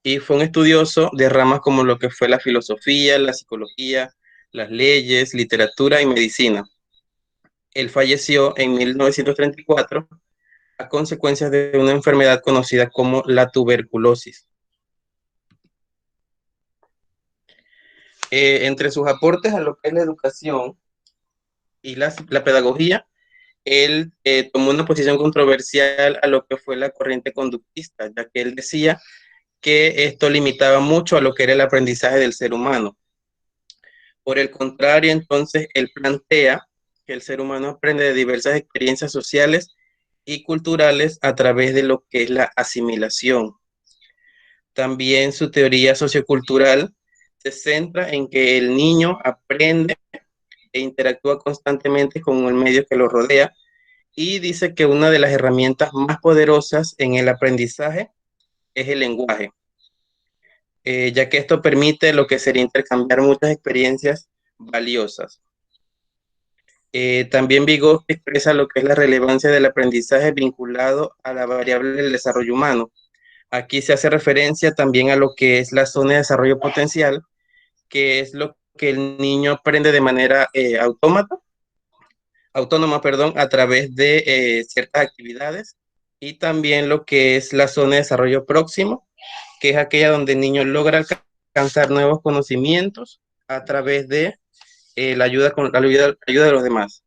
y fue un estudioso de ramas como lo que fue la filosofía, la psicología, las leyes, literatura y medicina. Él falleció en 1934 a consecuencia de una enfermedad conocida como la tuberculosis. Entre sus aportes a lo que es la educación y la pedagogía, él tomó una posición controversial a lo que fue la corriente conductista, ya que él decía que esto limitaba mucho a lo que era el aprendizaje del ser humano. Por el contrario, entonces, él plantea que el ser humano aprende de diversas experiencias sociales y culturales a través de lo que es la asimilación. También su teoría sociocultural se centra en que el niño aprende e interactúa constantemente con el medio que lo rodea y dice que una de las herramientas más poderosas en el aprendizaje es el lenguaje, ya que esto permite lo que sería intercambiar muchas experiencias valiosas. También Vygotsky expresa lo que es la relevancia del aprendizaje vinculado a la variable del desarrollo humano. Aquí se hace referencia también a lo que es la zona de desarrollo potencial, que es lo que el niño aprende de manera autónoma, perdón, a través de ciertas actividades, y también lo que es la zona de desarrollo próximo, que es aquella donde el niño logra alcanzar nuevos conocimientos a través de la ayuda de los demás.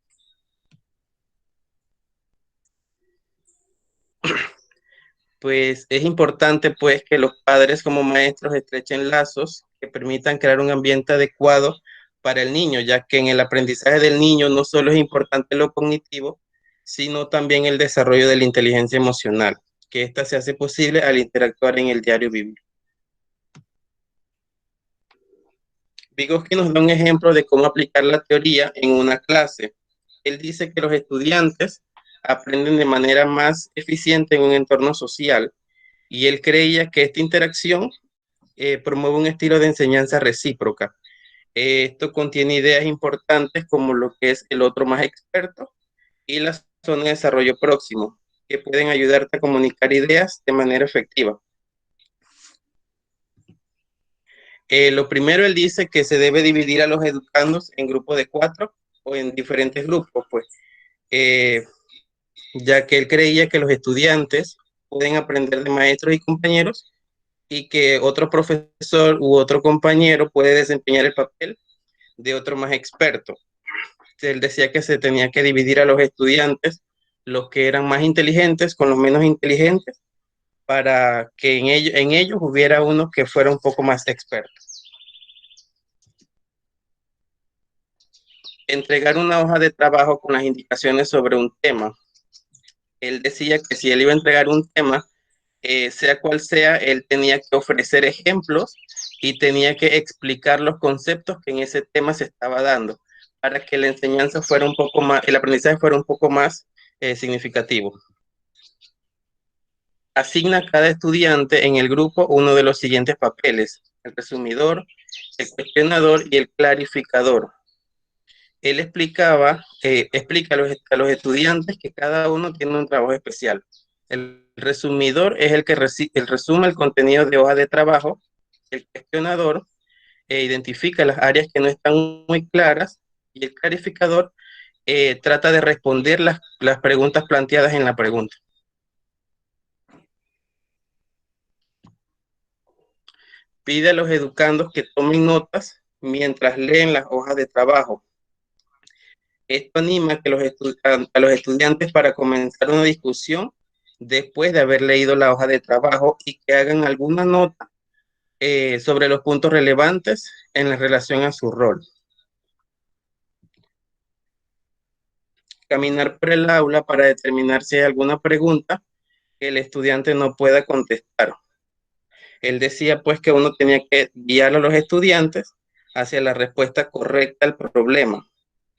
Pues es importante pues que los padres como maestros estrechen lazos que permitan crear un ambiente adecuado para el niño, ya que en el aprendizaje del niño no solo es importante lo cognitivo, sino también el desarrollo de la inteligencia emocional, que ésta se hace posible al interactuar en el diario vivir. Vygotsky nos da un ejemplo de cómo aplicar la teoría en una clase. Él dice que los estudiantes aprenden de manera más eficiente en un entorno social, y él creía que esta interacción promueve un estilo de enseñanza recíproca. Esto contiene ideas importantes como lo que es el otro más experto y la zona de desarrollo próximo, que pueden ayudarte a comunicar ideas de manera efectiva. Lo primero, él dice que se debe dividir a los educandos en grupos de 4 o en diferentes grupos, pues, eh, ya que él creía que los estudiantes pueden aprender de maestros y compañeros, y que otro profesor u otro compañero puede desempeñar el papel de otro más experto. Él decía que se tenía que dividir a los estudiantes, los que eran más inteligentes con los menos inteligentes, para que en ellos hubiera uno que fuera un poco más experto. Entregar una hoja de trabajo con las indicaciones sobre un tema. Él decía que si él iba a entregar un tema, sea cual sea, él tenía que ofrecer ejemplos y tenía que explicar los conceptos que en ese tema se estaba dando, para que la enseñanza fuera un poco más, el aprendizaje fuera un poco más significativo. Asigna a cada estudiante en el grupo uno de los siguientes papeles: el resumidor, el cuestionador y el clarificador. Él explica a los estudiantes que cada uno tiene un trabajo especial. El resumidor es el que resume el contenido de hoja de trabajo. El cuestionador identifica las áreas que no están muy claras, y el clarificador trata de responder las preguntas planteadas en la pregunta. Pide a los educandos que tomen notas mientras leen las hojas de trabajo. Esto anima a los estudiantes para comenzar una discusión después de haber leído la hoja de trabajo, y que hagan alguna nota sobre los puntos relevantes en relación a su rol. Caminar por el aula para determinar si hay alguna pregunta que el estudiante no pueda contestar. Él decía pues que uno tenía que guiar a los estudiantes hacia la respuesta correcta al problema.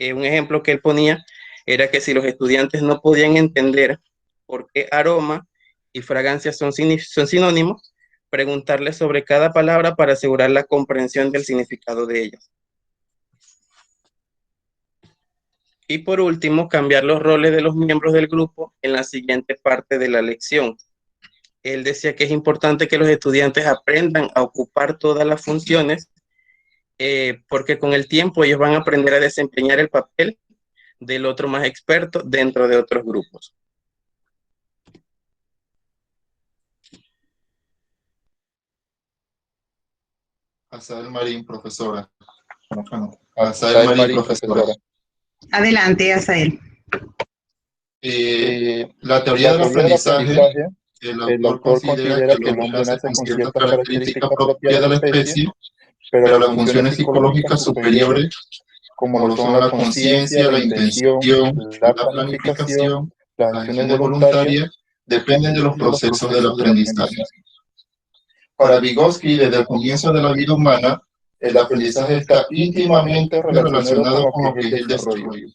Un ejemplo que él ponía era que si los estudiantes no podían entender por qué aroma y fragancia son sinónimos, preguntarles sobre cada palabra para asegurar la comprensión del significado de ellas. Y por último, cambiar los roles de los miembros del grupo en la siguiente parte de la lección. él decía que es importante que los estudiantes aprendan a ocupar todas las funciones, porque con el tiempo ellos van a aprender a desempeñar el papel del otro más experto dentro de otros grupos. Azael Marín, profesora. Azael Marín, profesora. Adelante, Azael. La teoría del aprendizaje, el autor considera que el hombre nace con ciertas características propias de la especie, pero las funciones psicológicas superiores, como lo son la conciencia, la intención, la planificación, las acciones voluntarias, dependen de los procesos del aprendizaje. Para Vygotsky, desde el comienzo de la vida humana, el aprendizaje está íntimamente relacionado con lo que es el desarrollo.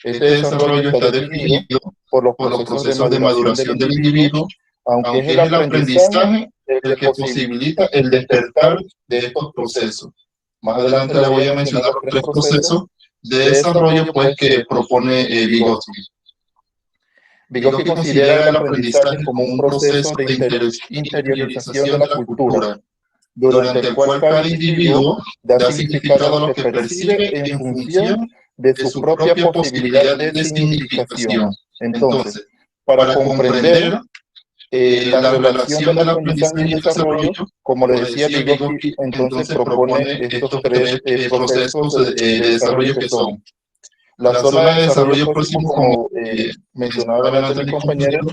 Este desarrollo está definido por los procesos de maduración del individuo, aunque es el aprendizaje el que posibilita el despertar de estos procesos. Más adelante le voy a mencionar los 3 procesos de desarrollo pues, que propone Vygotsky. Vygotsky considera el aprendizaje como un proceso de interiorización de la cultura, durante el cual cada individuo da significado a lo que percibe en función de su propia posibilidad de significación. Entonces, para comprender la relación del aprendizaje y el desarrollo, como le decía Vygotsky, entonces propone estos 3 procesos de desarrollo que son la zona de desarrollo próximo, como mencionaba delante mi compañero,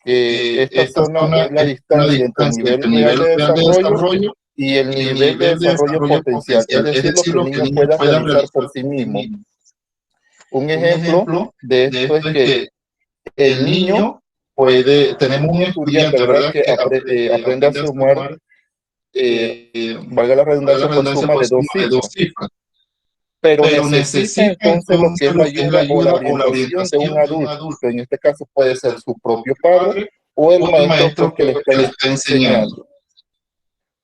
esta zona es la distancia entre el nivel real de desarrollo y el nivel de desarrollo potencial, es decir, lo que el niño pueda realizar por sí mismo. Un ejemplo de esto es que el niño tenemos un estudiante, ¿verdad?, que aprende a sumar, valga la redundancia, por suma de 2 cifras. Pero necesita entonces lo que es la ayuda o la orientación de un adulto, que en este caso puede ser su propio padre o el maestro que le está enseñando.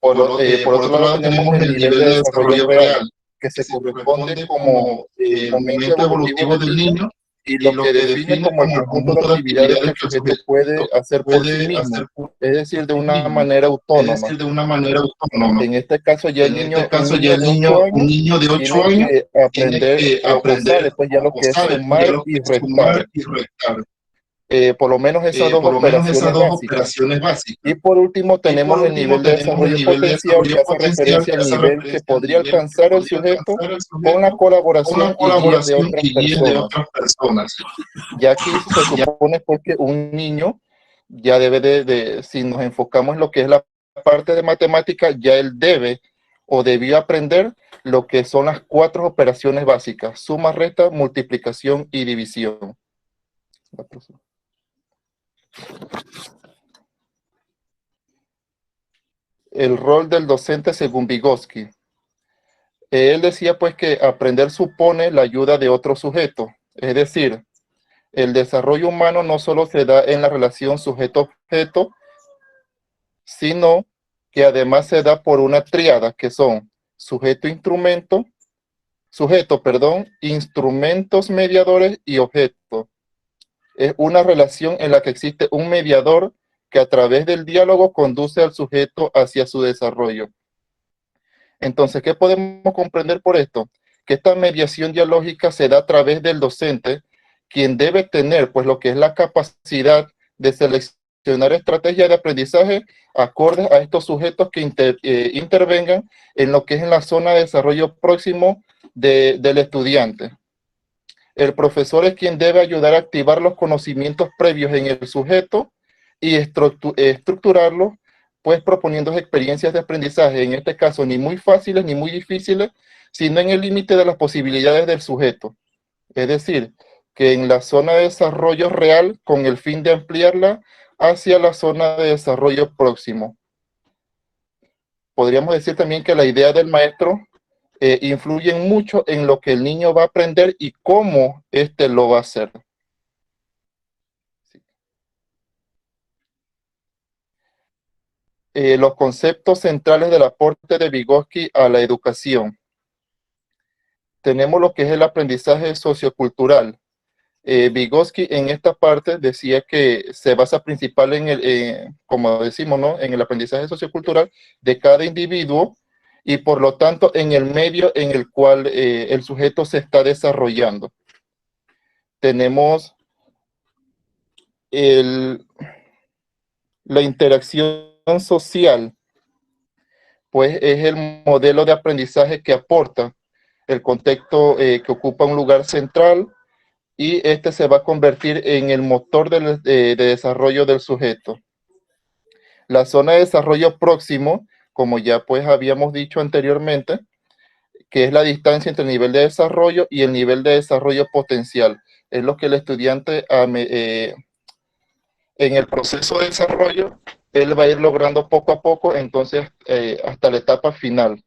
Por otro lado tenemos el nivel de desarrollo real, que se corresponde como el momento evolutivo del niño y lo que define como el conjunto de actividades que el sujeto puede hacer por sí mismo, es decir, de una manera autónoma. En este caso ya el niño de 8 años tiene que aprender o sabe pues ya lo que es sumar y restar. Por lo menos esas dos operaciones básicas. Y por último tenemos el nivel de desarrollo potencial, que hace referencia al nivel que podría alcanzar el sujeto con la colaboración y guía de otras personas. Ya aquí se supone porque un niño ya debe si nos enfocamos en lo que es la parte de matemática, ya él debe o debió aprender lo que son las 4 operaciones básicas: suma, resta, multiplicación y división. El rol del docente según Vygotsky. Él decía pues que aprender supone la ayuda de otro sujeto, es decir, el desarrollo humano no solo se da en la relación sujeto-objeto, sino que además se da por una tríada que son instrumentos mediadores y objeto. Es una relación en la que existe un mediador que a través del diálogo conduce al sujeto hacia su desarrollo. Entonces, ¿qué podemos comprender por esto? Que esta mediación dialógica se da a través del docente, quien debe tener pues lo que es la capacidad de seleccionar estrategias de aprendizaje acordes a estos sujetos que intervengan en lo que es en la zona de desarrollo próximo del estudiante. El profesor es quien debe ayudar a activar los conocimientos previos en el sujeto y estructurarlos, pues proponiendo experiencias de aprendizaje, en este caso ni muy fáciles ni muy difíciles, sino en el límite de las posibilidades del sujeto. Es decir, que en la zona de desarrollo real, con el fin de ampliarla hacia la zona de desarrollo próximo. Podríamos decir también que la idea del maestro influyen mucho en lo que el niño va a aprender y cómo éste lo va a hacer. Los conceptos centrales del aporte de Vygotsky a la educación. Tenemos lo que es el aprendizaje sociocultural. Vygotsky en esta parte decía que se basa principal en el, como decimos, ¿no?, en el aprendizaje sociocultural de cada individuo y por lo tanto en el medio en el cual el sujeto se está desarrollando. Tenemos la interacción social, pues es el modelo de aprendizaje que aporta el contexto que ocupa un lugar central y este se va a convertir en el motor de desarrollo del sujeto. La zona de desarrollo próximo, como ya pues habíamos dicho anteriormente, que es la distancia entre el nivel de desarrollo y el nivel de desarrollo potencial. Es lo que el estudiante en el proceso de desarrollo, él va a ir logrando poco a poco, entonces hasta la etapa final.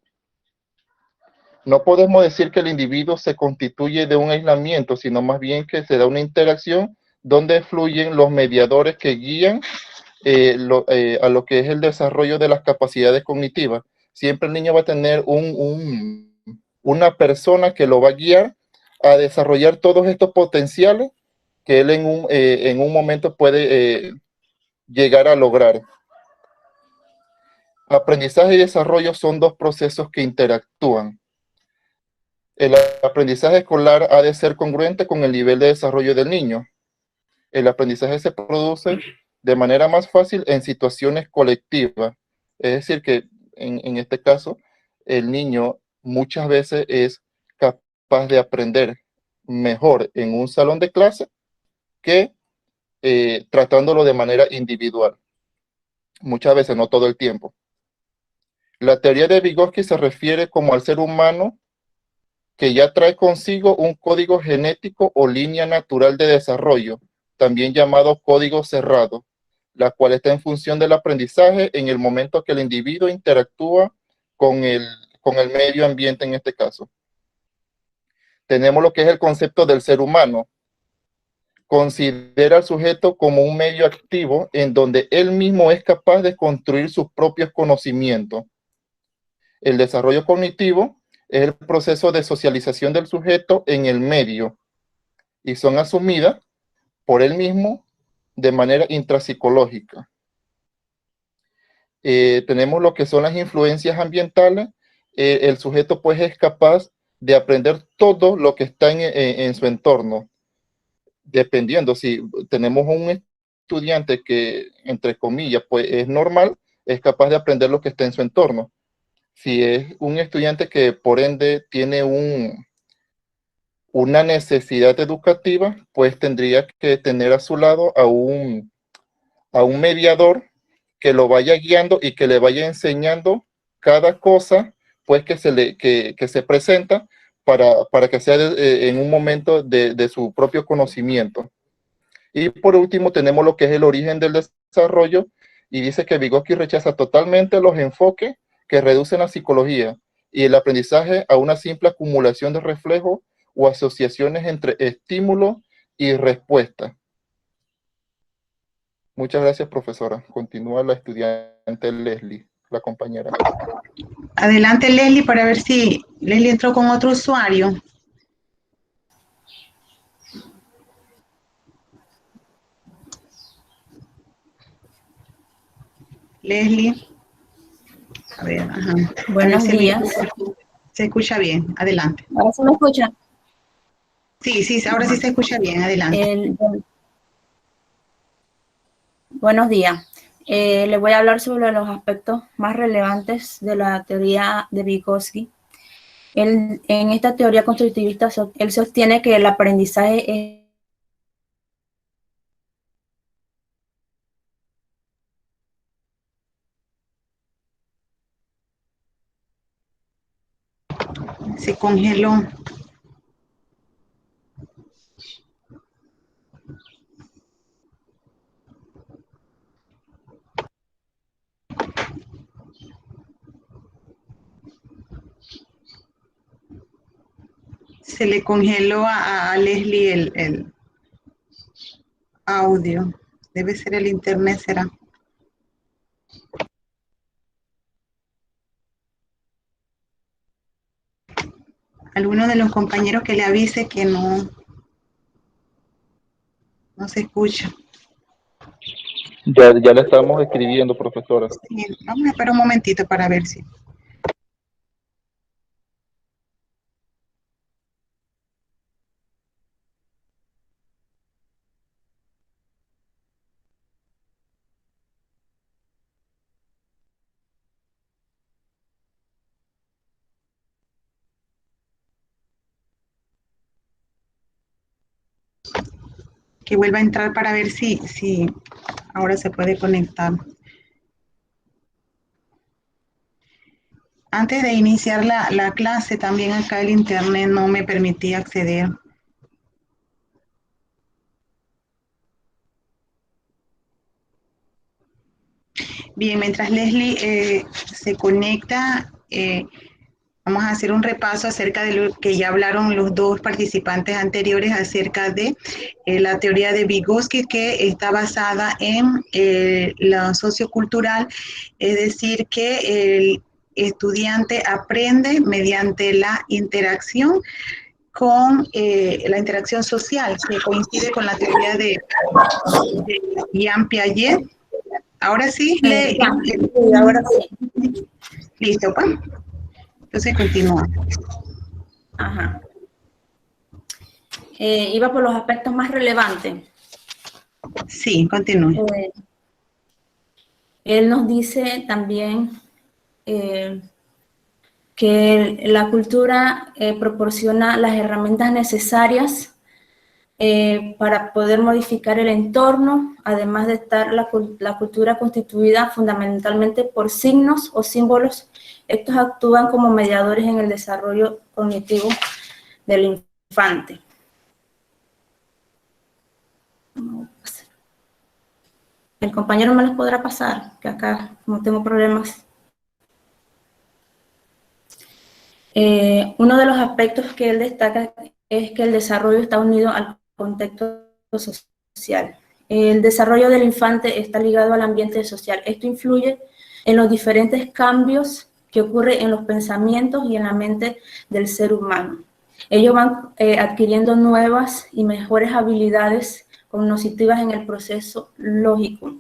No podemos decir que el individuo se constituye de un aislamiento, sino más bien que se da una interacción donde fluyen los mediadores que guían a lo que es el desarrollo de las capacidades cognitivas. Siempre el niño va a tener una persona que lo va a guiar a desarrollar todos estos potenciales que él en un momento puede llegar a lograr. Aprendizaje y desarrollo son dos procesos que interactúan. El aprendizaje escolar ha de ser congruente con el nivel de desarrollo del niño. El aprendizaje se produce de manera más fácil en situaciones colectivas. Es decir, que en este caso, el niño muchas veces es capaz de aprender mejor en un salón de clase que tratándolo de manera individual. Muchas veces, no todo el tiempo. La teoría de Vygotsky se refiere como al ser humano que ya trae consigo un código genético o línea natural de desarrollo, también llamado código cerrado, la cual está en función del aprendizaje en el momento que el individuo interactúa con el medio ambiente en este caso. Tenemos lo que es el concepto del ser humano. Considera al sujeto como un medio activo en donde él mismo es capaz de construir sus propios conocimientos. El desarrollo cognitivo es el proceso de socialización del sujeto en el medio y son asumidas por él mismo de manera intrapsicológica. Tenemos lo que son las influencias ambientales. El sujeto pues es capaz de aprender todo lo que está en su entorno, dependiendo si tenemos un estudiante que, entre comillas, pues es normal, es capaz de aprender lo que está en su entorno. Si es un estudiante que por ende tiene una necesidad educativa, pues tendría que tener a su lado a un mediador que lo vaya guiando y que le vaya enseñando cada cosa pues que se presenta para que sea en un momento de su propio conocimiento. Y por último tenemos lo que es el origen del desarrollo y dice que Vygotsky rechaza totalmente los enfoques que reducen la psicología y el aprendizaje a una simple acumulación de reflejos o asociaciones entre estímulo y respuesta. Muchas gracias, profesora. Continúa la estudiante Leslie, la compañera. Adelante, Leslie, para ver si Leslie entró con otro usuario. Leslie. A ver, ajá. Buenos días. Se escucha bien, adelante. ¿Ahora se me escucha? Sí, ahora sí se escucha bien, adelante. Buenos días. Les voy a hablar sobre los aspectos más relevantes de la teoría de Vygotsky. En esta teoría constructivista, él sostiene que el aprendizaje es se congeló. Se le congeló a Leslie el audio. Debe ser el internet, será. Alguno de los compañeros que le avise que no. No se escucha. Ya le estamos escribiendo, profesora. Sí, vamos a esperar un momentito para ver si... Que vuelva a entrar para ver si ahora se puede conectar. Antes de iniciar la clase, también acá el internet no me permitía acceder. Bien, mientras Leslie se conecta, vamos a hacer un repaso acerca de lo que ya hablaron los dos participantes anteriores acerca de la teoría de Vygotsky, que está basada en lo sociocultural, es decir, que el estudiante aprende mediante la interacción con la interacción social, que coincide con la teoría de Jean Piaget. Ahora sí, ahora sí. Listo, pues. Entonces continúa. Ajá. Iba por los aspectos más relevantes. Sí, continúe. Él nos dice también que la cultura proporciona las herramientas necesarias para poder modificar el entorno, además de estar la cultura constituida fundamentalmente por signos o símbolos. Estos actúan como mediadores en el desarrollo cognitivo del infante. El compañero me los podrá pasar, que acá no tengo problemas. Uno de los aspectos que él destaca es que el desarrollo está unido al contexto social. El desarrollo del infante está ligado al ambiente social. Esto influye en los diferentes cambios que ocurren en los pensamientos y en la mente del ser humano. Ellos van adquiriendo nuevas y mejores habilidades cognitivas en el proceso lógico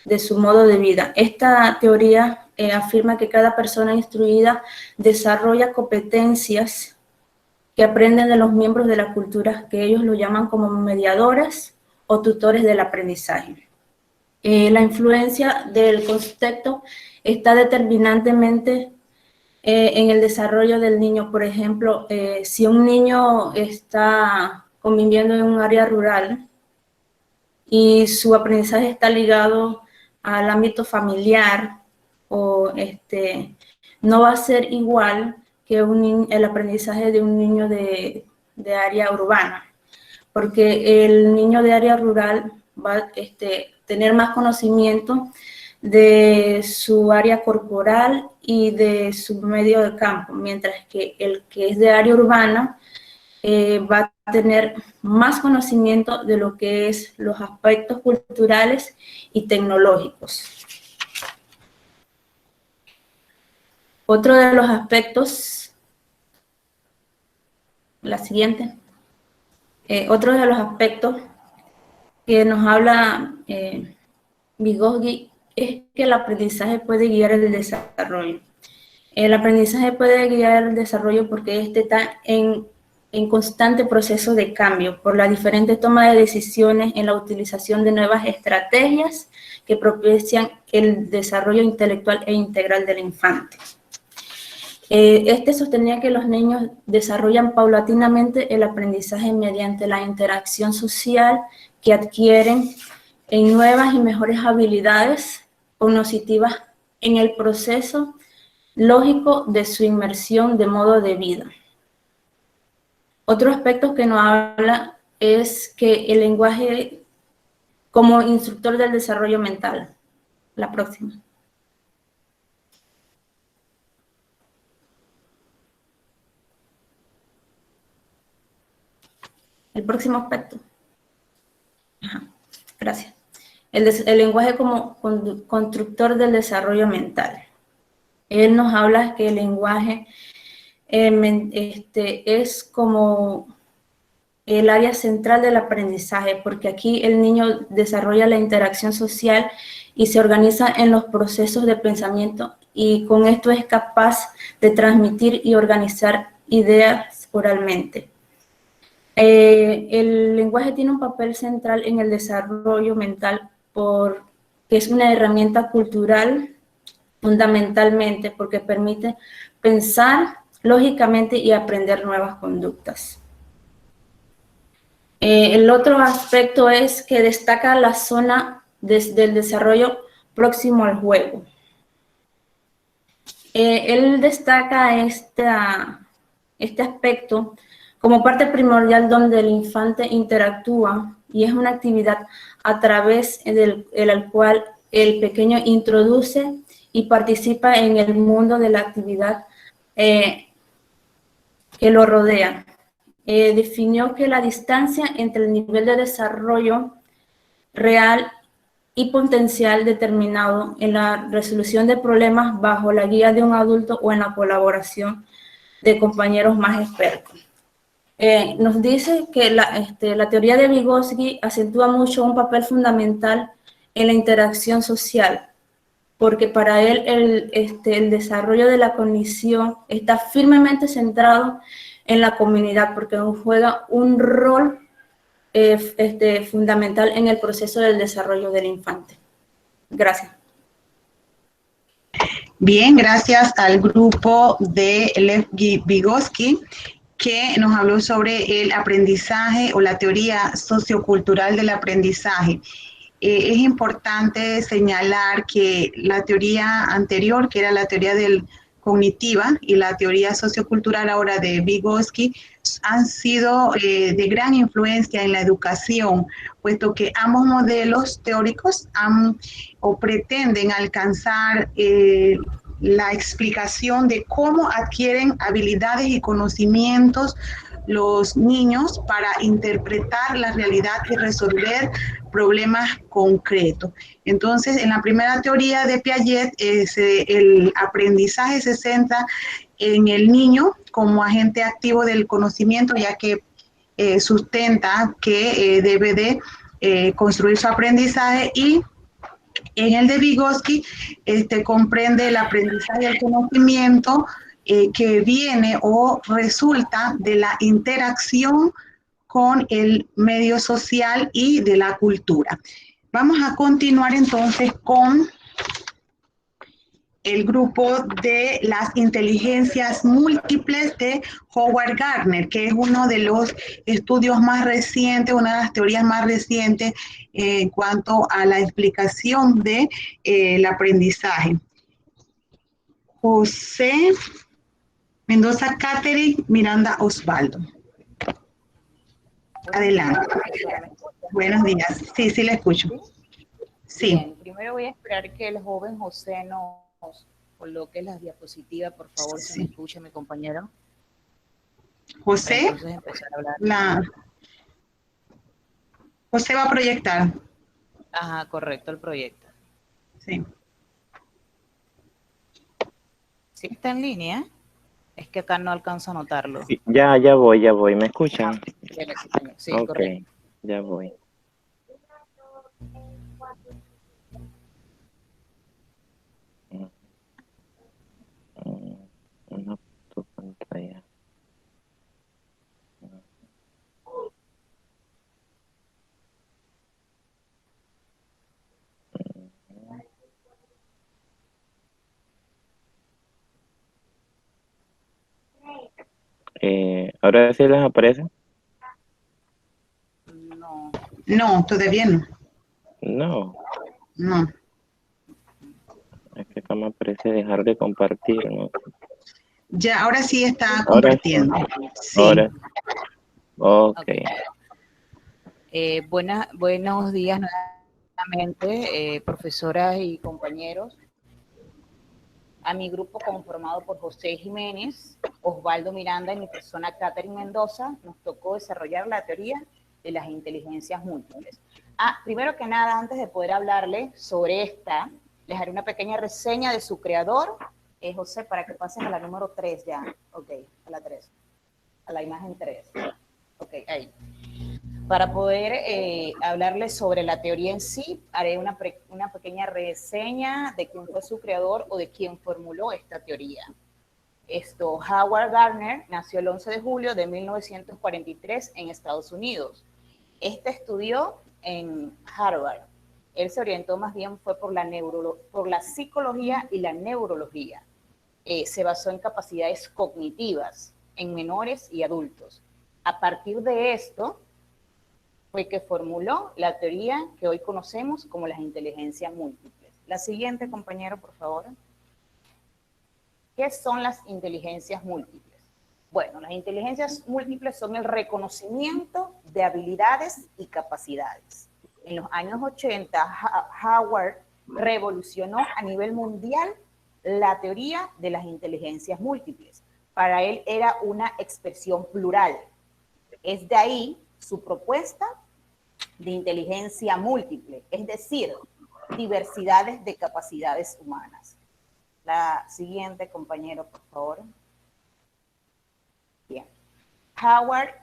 de su modo de vida. Esta teoría afirma que cada persona instruida desarrolla competencias que aprenden de los miembros de la cultura, que ellos lo llaman como mediadores o tutores del aprendizaje. La influencia del contexto está determinantemente en el desarrollo del niño. Por ejemplo, si un niño está conviviendo en un área rural y su aprendizaje está ligado al ámbito familiar, o no va a ser igual que el aprendizaje de un niño de área urbana, porque el niño de área rural va a tener más conocimiento de su área corporal y de su medio de campo, mientras que el que es de área urbana va a tener más conocimiento de lo que es los aspectos culturales y tecnológicos. Otro de los aspectos, la siguiente, otro de los aspectos que nos habla Vygotsky es que el aprendizaje puede guiar el desarrollo. El aprendizaje puede guiar el desarrollo porque está en constante proceso de cambio por la diferente toma de decisiones en la utilización de nuevas estrategias que propician el desarrollo intelectual e integral del infante. Sostenía que los niños desarrollan paulatinamente el aprendizaje mediante la interacción social que adquieren en nuevas y mejores habilidades cognitivas en el proceso lógico de su inmersión de modo de vida. Otro aspecto que nos habla es que el lenguaje como instructor del desarrollo mental. La próxima. El próximo aspecto. Ajá, gracias. El lenguaje como constructor del desarrollo mental. Él nos habla que el lenguaje es como el área central del aprendizaje, porque aquí el niño desarrolla la interacción social y se organiza en los procesos de pensamiento, y con esto es capaz de transmitir y organizar ideas oralmente. El lenguaje tiene un papel central en el desarrollo mental porque es una herramienta cultural fundamentalmente, porque permite pensar lógicamente y aprender nuevas conductas. El otro aspecto es que destaca la zona del desarrollo próximo al juego. Él destaca este aspecto como parte primordial donde el infante interactúa, y es una actividad a través de la cual el pequeño introduce y participa en el mundo de la actividad que lo rodea. Definió que la distancia entre el nivel de desarrollo real y potencial determinado en la resolución de problemas bajo la guía de un adulto o en la colaboración de compañeros más expertos. Nos dice que la teoría de Vygotsky acentúa mucho un papel fundamental en la interacción social, porque para él el desarrollo de la cognición está firmemente centrado en la comunidad, porque juega un rol fundamental en el proceso del desarrollo del infante. Gracias. Bien, gracias al grupo de Lev Vygotsky, que nos habló sobre el aprendizaje o la teoría sociocultural del aprendizaje. Es importante señalar que la teoría anterior, que era la teoría cognitiva, y la teoría sociocultural ahora de Vygotsky, han sido de gran influencia en la educación, puesto que ambos modelos teóricos o pretenden alcanzar la explicación de cómo adquieren habilidades y conocimientos los niños para interpretar la realidad y resolver problemas concretos. Entonces, en la primera teoría de Piaget, el aprendizaje se centra en el niño como agente activo del conocimiento, ya que sustenta que debe de construir su aprendizaje, y en el de Vygotsky comprende el aprendizaje del conocimiento que viene o resulta de la interacción con el medio social y de la cultura. Vamos a continuar entonces con el grupo de las inteligencias múltiples de Howard Gardner, que es uno de los estudios más recientes, una de las teorías más recientes en cuanto a la explicación del aprendizaje. José Mendoza, Catherine, Miranda, Osvaldo. Adelante. Buenos días. Sí, sí, le escucho. Sí. Bien, primero voy a esperar que el joven José nos coloque las diapositivas, por favor, sí. Si me escucha mi compañero. José, entonces empezar a hablar. José va a proyectar. Ajá, correcto, el proyecto. Sí. ¿Sí está en línea? Es que acá no alcanzo a notarlo. Sí, ya voy, ¿me escuchan? Sí, ok, correcto. Ya voy. Una tu pantalla. ¿Ahora sí les aparece? No. No, todavía no. No. No. Es que acá me aparece dejar de compartir, ¿no? Ya, ahora sí está compartiendo. Sí. Ahora. Ok. Buenos días nuevamente, profesoras y compañeros. A mi grupo conformado por José Jiménez, Osvaldo Miranda y mi persona Catherine Mendoza, nos tocó desarrollar la teoría de las inteligencias múltiples. Primero que nada, antes de poder hablarle sobre esta, les haré una pequeña reseña de su creador. José, para que pases a la número 3 ya. Ok, a la 3. A la imagen 3. Ok. Ok, ahí. Para poder hablarles sobre la teoría en sí, haré una pequeña reseña de quién fue su creador o de quién formuló esta teoría. Howard Gardner nació el 11 de julio de 1943 en Estados Unidos. Estudió en Harvard. Él se orientó más bien fue por la psicología y la neurología. Se basó en capacidades cognitivas en menores y adultos. A partir de esto fue que formuló la teoría que hoy conocemos como las inteligencias múltiples. La siguiente, compañero, por favor. ¿Qué son las inteligencias múltiples? Bueno, las inteligencias múltiples son el reconocimiento de habilidades y capacidades. En los años 80, Howard revolucionó a nivel mundial la teoría de las inteligencias múltiples. Para él era una expresión plural. Es de ahí su propuesta de inteligencia múltiple, es decir, diversidades de capacidades humanas. La siguiente, compañero, por favor. Bien. Howard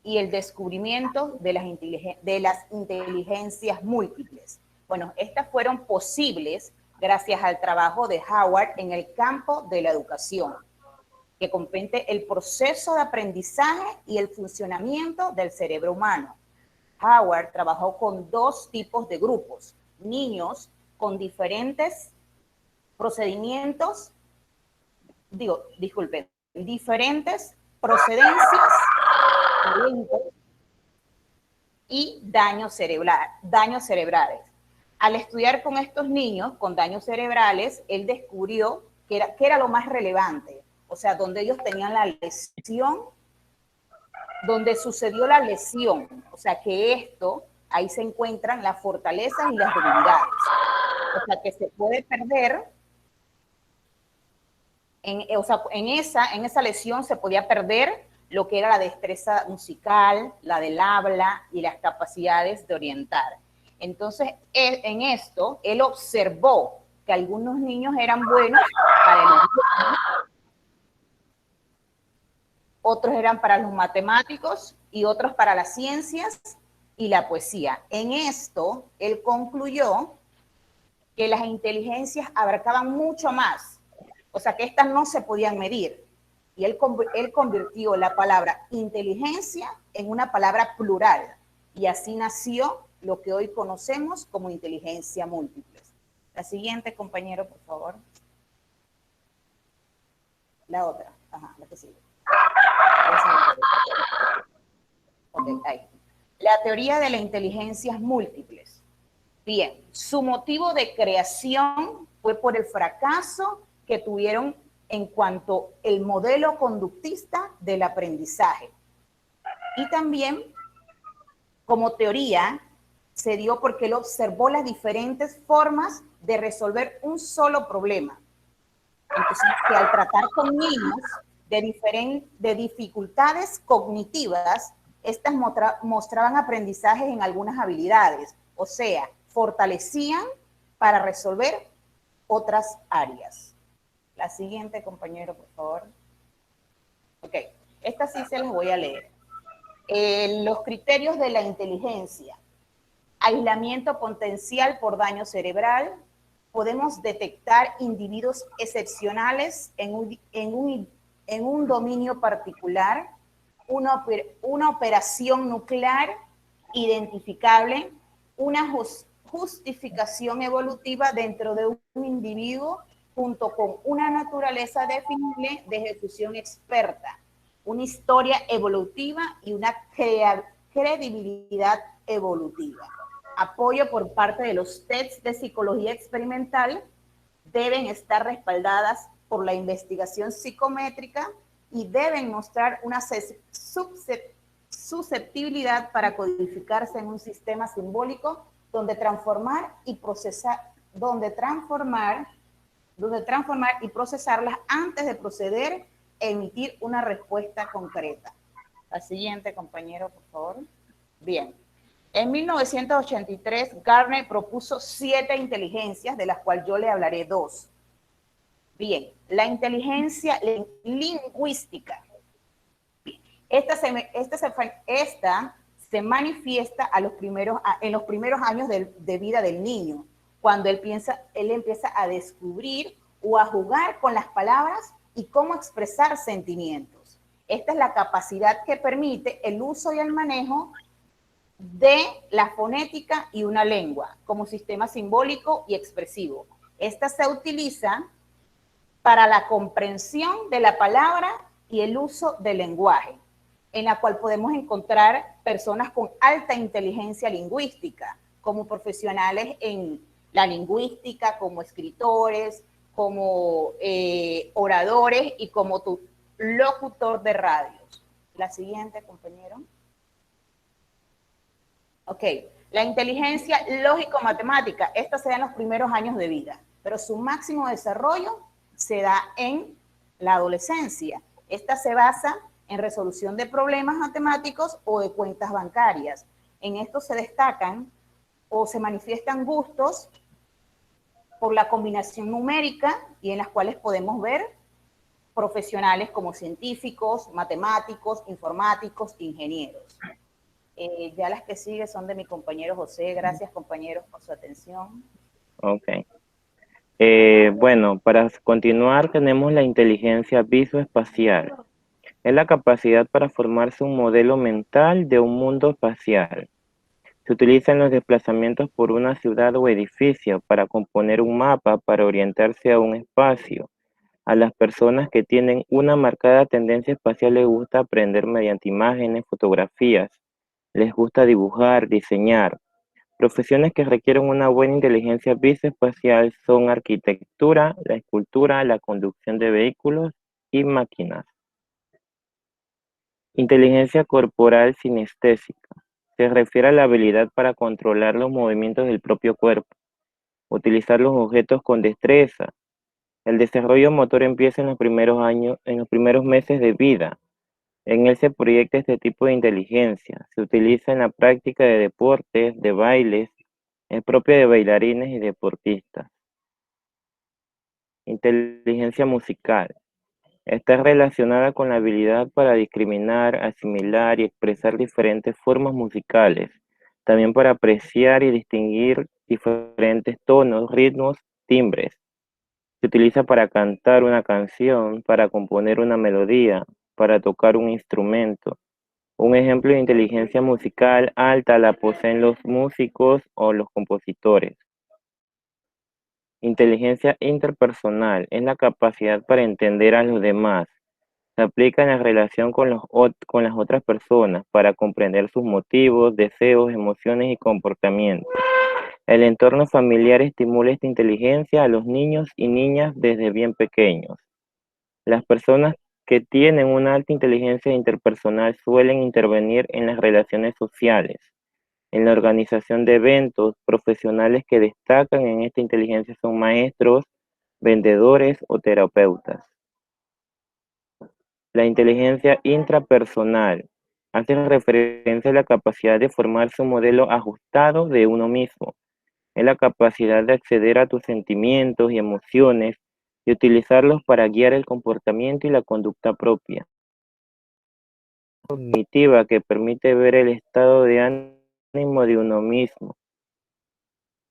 y el descubrimiento de las inteligencias múltiples. Bueno, estas fueron posibles gracias al trabajo de Howard en el campo de la educación, que comprende el proceso de aprendizaje y el funcionamiento del cerebro humano. Howard trabajó con dos tipos de grupos, niños con diferentes procedimientos, diferentes procedencias y daños cerebrales. Al estudiar con estos niños con daños cerebrales, él descubrió que era lo más relevante, o sea, donde ellos tenían la lesión, donde sucedió la lesión, o sea, que ahí se encuentran las fortalezas y las debilidades, o sea, que se puede perder, en esa lesión se podía perder lo que era la destreza musical, la del habla y las capacidades de orientar. Entonces, en esto, él observó que algunos niños eran buenos para el idioma, otros eran para los matemáticos y otros para las ciencias y la poesía. En esto, él concluyó que las inteligencias abarcaban mucho más, o sea, que estas no se podían medir. Y él convirtió la palabra inteligencia en una palabra plural, y así nació lo que hoy conocemos como inteligencia múltiple. La siguiente, compañero, por favor. La otra, la que sigue. Okay, ahí. La teoría de las inteligencias múltiples. Bien, su motivo de creación fue por el fracaso que tuvieron en cuanto al modelo conductista del aprendizaje. Y también, como teoría, se dio porque él observó las diferentes formas de resolver un solo problema. Entonces, que al tratar con niños de dificultades cognitivas, estas mostraban aprendizajes en algunas habilidades, o sea, fortalecían para resolver otras áreas. La siguiente, compañero, por favor. Ok, esta sí se las voy a leer. Los criterios de la inteligencia. Aislamiento potencial por daño cerebral. Podemos detectar individuos excepcionales en un dominio particular, una operación nuclear identificable, una justificación evolutiva dentro de un individuo junto con una naturaleza definible de ejecución experta, una historia evolutiva y una credibilidad evolutiva. Apoyo por parte de los tests de psicología experimental deben estar respaldadas por la investigación psicométrica y deben mostrar una susceptibilidad para codificarse en un sistema simbólico donde transformar y procesarlas antes de proceder a emitir una respuesta concreta. La siguiente, compañero, por favor. Bien. En 1983, Gardner propuso 7 inteligencias, de las cuales yo le hablaré 2. Bien, la inteligencia lingüística. Bien. Esta se manifiesta en los primeros años de vida del niño, cuando él empieza a descubrir o a jugar con las palabras y cómo expresar sentimientos. Esta es la capacidad que permite el uso y el manejo de la fonética y una lengua como sistema simbólico y expresivo. Esta se utiliza para la comprensión de la palabra y el uso del lenguaje, en la cual podemos encontrar personas con alta inteligencia lingüística, como profesionales en la lingüística, como escritores, como oradores y como locutor de radios. La siguiente, compañero. Ok, la inteligencia lógico-matemática, esta se da en los primeros años de vida, pero su máximo desarrollo se da en la adolescencia. Esta se basa en resolución de problemas matemáticos o de cuentas bancarias. En esto se destacan o se manifiestan gustos por la combinación numérica y en las cuales podemos ver profesionales como científicos, matemáticos, informáticos, ingenieros. Ya las que siguen son de mi compañero José. Gracias, compañeros, por su atención. Ok. Bueno, para continuar tenemos la inteligencia visoespacial. Es la capacidad para formarse un modelo mental de un mundo espacial. Se utiliza en los desplazamientos por una ciudad o edificio para componer un mapa para orientarse a un espacio. A las personas que tienen una marcada tendencia espacial les gusta aprender mediante imágenes, fotografías. Les gusta dibujar, diseñar. Profesiones que requieren una buena inteligencia visoespacial son arquitectura, la escultura, la conducción de vehículos y máquinas. Inteligencia corporal sinestésica. Se refiere a la habilidad para controlar los movimientos del propio cuerpo, utilizar los objetos con destreza. El desarrollo motor empieza en los primeros meses de vida. En él se proyecta este tipo de inteligencia. Se utiliza en la práctica de deportes, de bailes, es propia de bailarines y deportistas. Inteligencia musical. Está relacionada con la habilidad para discriminar, asimilar y expresar diferentes formas musicales, también para apreciar y distinguir diferentes tonos, ritmos, timbres. Se utiliza para cantar una canción, para componer una melodía, para tocar un instrumento. Un ejemplo de inteligencia musical alta la poseen los músicos o los compositores. Inteligencia interpersonal es la capacidad para entender a los demás. Se aplica en la relación con las otras personas para comprender sus motivos, deseos, emociones y comportamientos. El entorno familiar estimula esta inteligencia a los niños y niñas desde bien pequeños. Las personas que tienen una alta inteligencia interpersonal suelen intervenir en las relaciones sociales, en la organización de eventos. Profesionales que destacan en esta inteligencia son maestros, vendedores o terapeutas. La inteligencia intrapersonal hace referencia a la capacidad de formarse un modelo ajustado de uno mismo. Es la capacidad de acceder a tus sentimientos y emociones y utilizarlos para guiar el comportamiento y la conducta propia. Cognitiva que permite ver el estado de ánimo de uno mismo.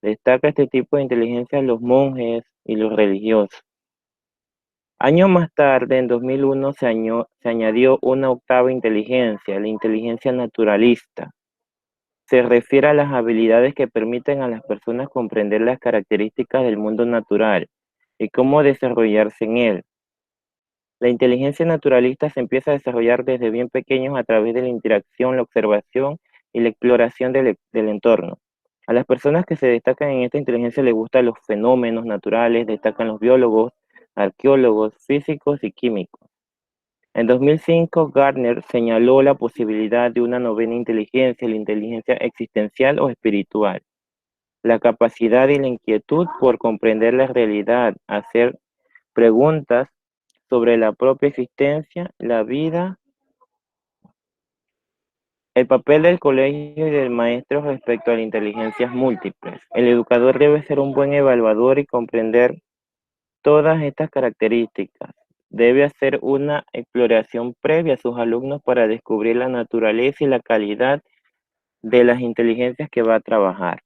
Destaca este tipo de inteligencia en los monjes y los religiosos. Años más tarde, en 2001, se añadió una octava inteligencia, la inteligencia naturalista. Se refiere a las habilidades que permiten a las personas comprender las características del mundo natural y cómo desarrollarse en él. La inteligencia naturalista se empieza a desarrollar desde bien pequeños a través de la interacción, la observación y la exploración del entorno. A las personas que se destacan en esta inteligencia les gustan los fenómenos naturales, destacan los biólogos, arqueólogos, físicos y químicos. En 2005, Gardner señaló la posibilidad de una novena inteligencia, la inteligencia existencial o espiritual. La capacidad y la inquietud por comprender la realidad, hacer preguntas sobre la propia existencia, la vida. El papel del colegio y del maestro respecto a las inteligencias múltiples. El educador debe ser un buen evaluador y comprender todas estas características. debe hacer una exploración previa a sus alumnos para descubrir la naturaleza y la calidad de las inteligencias que va a trabajar.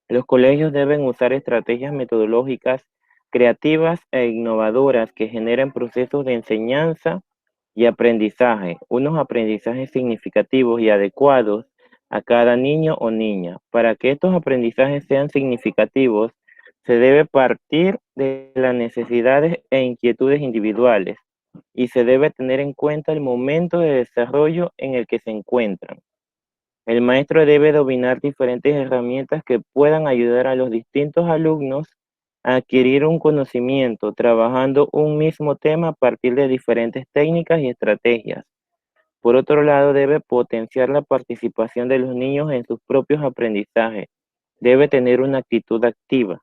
Los colegios deben usar estrategias metodológicas creativas e innovadoras que generen procesos de enseñanza y aprendizaje, unos aprendizajes significativos y adecuados a cada niño o niña. Para que estos aprendizajes sean significativos, se debe partir de las necesidades e inquietudes individuales y se debe tener en cuenta el momento de desarrollo en el que se encuentran. El maestro debe dominar diferentes herramientas que puedan ayudar a los distintos alumnos a adquirir un conocimiento, trabajando un mismo tema a partir de diferentes técnicas y estrategias. Por otro lado, debe potenciar la participación de los niños en sus propios aprendizajes. Debe tener una actitud activa.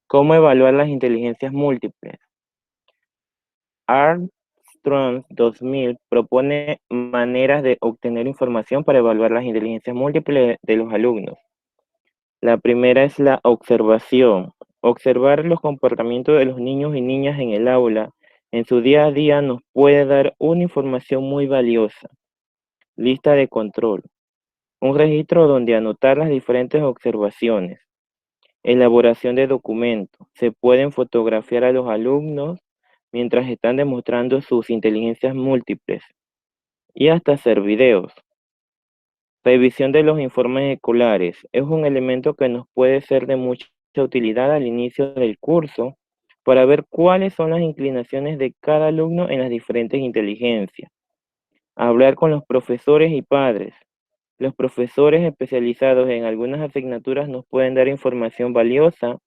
¿Cómo evaluar las inteligencias múltiples? Armstrong 2000 propone maneras de obtener información para evaluar las inteligencias múltiples de los alumnos. La primera es la observación. Observar los comportamientos de los niños y niñas en el aula, en su día a día, nos puede dar una información muy valiosa. Lista de control. Un registro donde anotar las diferentes observaciones. Elaboración de documentos. Se pueden fotografiar a los alumnos mientras están demostrando sus inteligencias múltiples. Y hasta hacer videos. Revisión de los informes escolares. Es un elemento que nos puede ser de mucha utilidad al inicio del curso para ver cuáles son las inclinaciones de cada alumno en las diferentes inteligencias. Hablar con los profesores y padres. Los profesores especializados en algunas asignaturas nos pueden dar información valiosa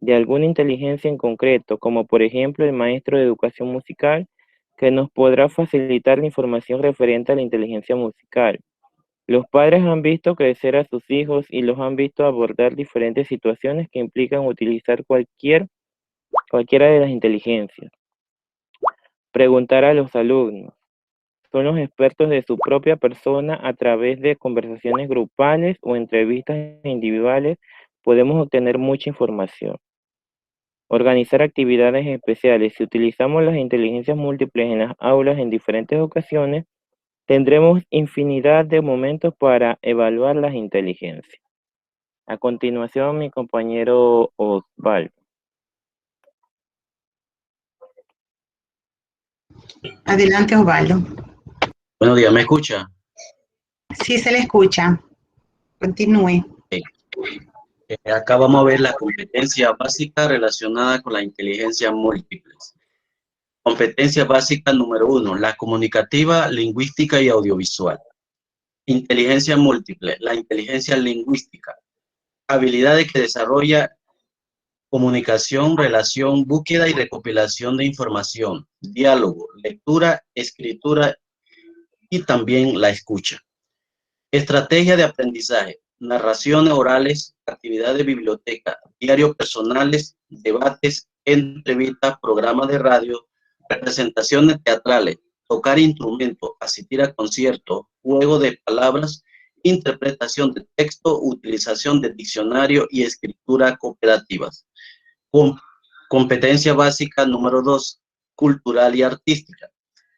de alguna inteligencia en concreto, como por ejemplo el maestro de educación musical, que nos podrá facilitar la información referente a la inteligencia musical. Los padres han visto crecer a sus hijos y los han visto abordar diferentes situaciones que implican utilizar cualquiera de las inteligencias. Preguntar a los alumnos. Son los expertos de su propia persona. A través de conversaciones grupales o entrevistas individuales podemos obtener mucha información. Organizar actividades especiales. Si utilizamos las inteligencias múltiples en las aulas en diferentes ocasiones, tendremos infinidad de momentos para evaluar las inteligencias. A continuación, mi compañero Osvaldo. Adelante, Osvaldo. Buenos días, ¿me escucha? Sí, se le escucha. Continúe. Acá vamos a ver la competencia básica relacionada con la inteligencia múltiples. Competencia básica número 1, la comunicativa, lingüística y audiovisual. Inteligencia múltiple, la inteligencia lingüística. Habilidades que desarrolla comunicación, relación, búsqueda y recopilación de información, diálogo, lectura, escritura y también la escucha. Estrategia de aprendizaje, narraciones orales, actividades de biblioteca, diarios personales, debates, entrevistas, programas de radio, representaciones teatrales, tocar instrumentos, asistir a conciertos, juego de palabras, interpretación de texto, utilización de diccionario y escritura cooperativas. Competencia básica número 2, cultural y artística.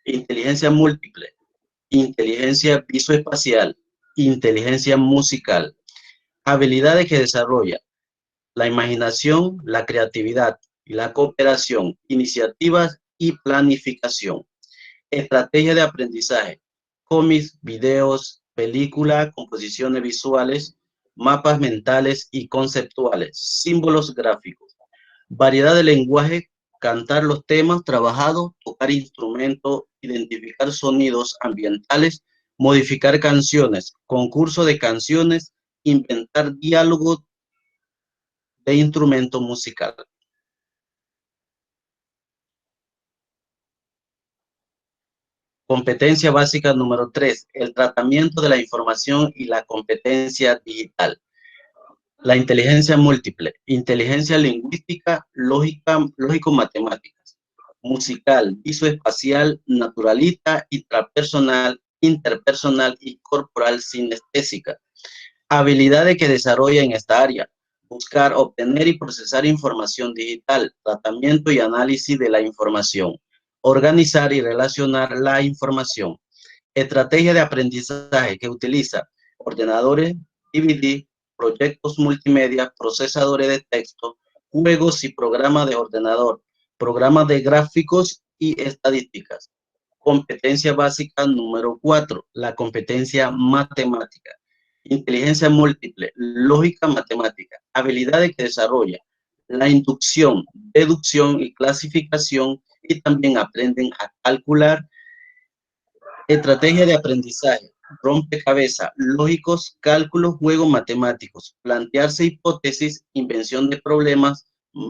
Inteligencia múltiple, inteligencia visoespacial, inteligencia musical. Habilidades que desarrolla la imaginación, la creatividad y la cooperación, iniciativas y planificación. Estrategia de aprendizaje, cómics, videos, películas, composiciones visuales, mapas mentales y conceptuales, símbolos gráficos. Variedad de lenguaje, cantar los temas trabajados, tocar instrumentos, identificar sonidos ambientales, modificar canciones, concurso de canciones, inventar diálogos de instrumento musical. Competencia básica número 3, el tratamiento de la información y la competencia digital. La inteligencia múltiple, inteligencia lingüística, lógico-matemáticas, musical, visoespacial, naturalista, intrapersonal, interpersonal y corporal sinestésica. Habilidades que desarrolla en esta área, buscar, obtener y procesar información digital, tratamiento y análisis de la información, organizar y relacionar la información, estrategia de aprendizaje que utiliza ordenadores, DVD, proyectos multimedia, procesadores de texto, juegos y programas de ordenador, programas de gráficos y estadísticas. Competencia básica número 4, la competencia matemática. Inteligencia múltiple, lógica matemática, habilidades que desarrolla la inducción, deducción y clasificación, y también aprenden a calcular. Estrategia de aprendizaje, rompecabezas, lógicos, cálculos, juegos matemáticos, plantearse hipótesis, invención de problemas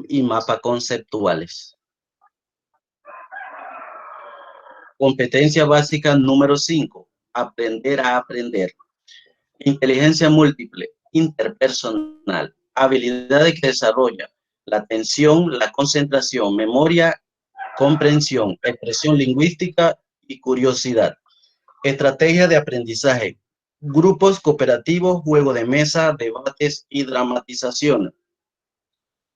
y mapas conceptuales. Competencia básica número 5, aprender a aprender. Inteligencia múltiple, interpersonal, habilidades que desarrolla la atención, la concentración, memoria, comprensión, expresión lingüística y curiosidad. Estrategia de aprendizaje, grupos cooperativos, juego de mesa, debates y dramatización.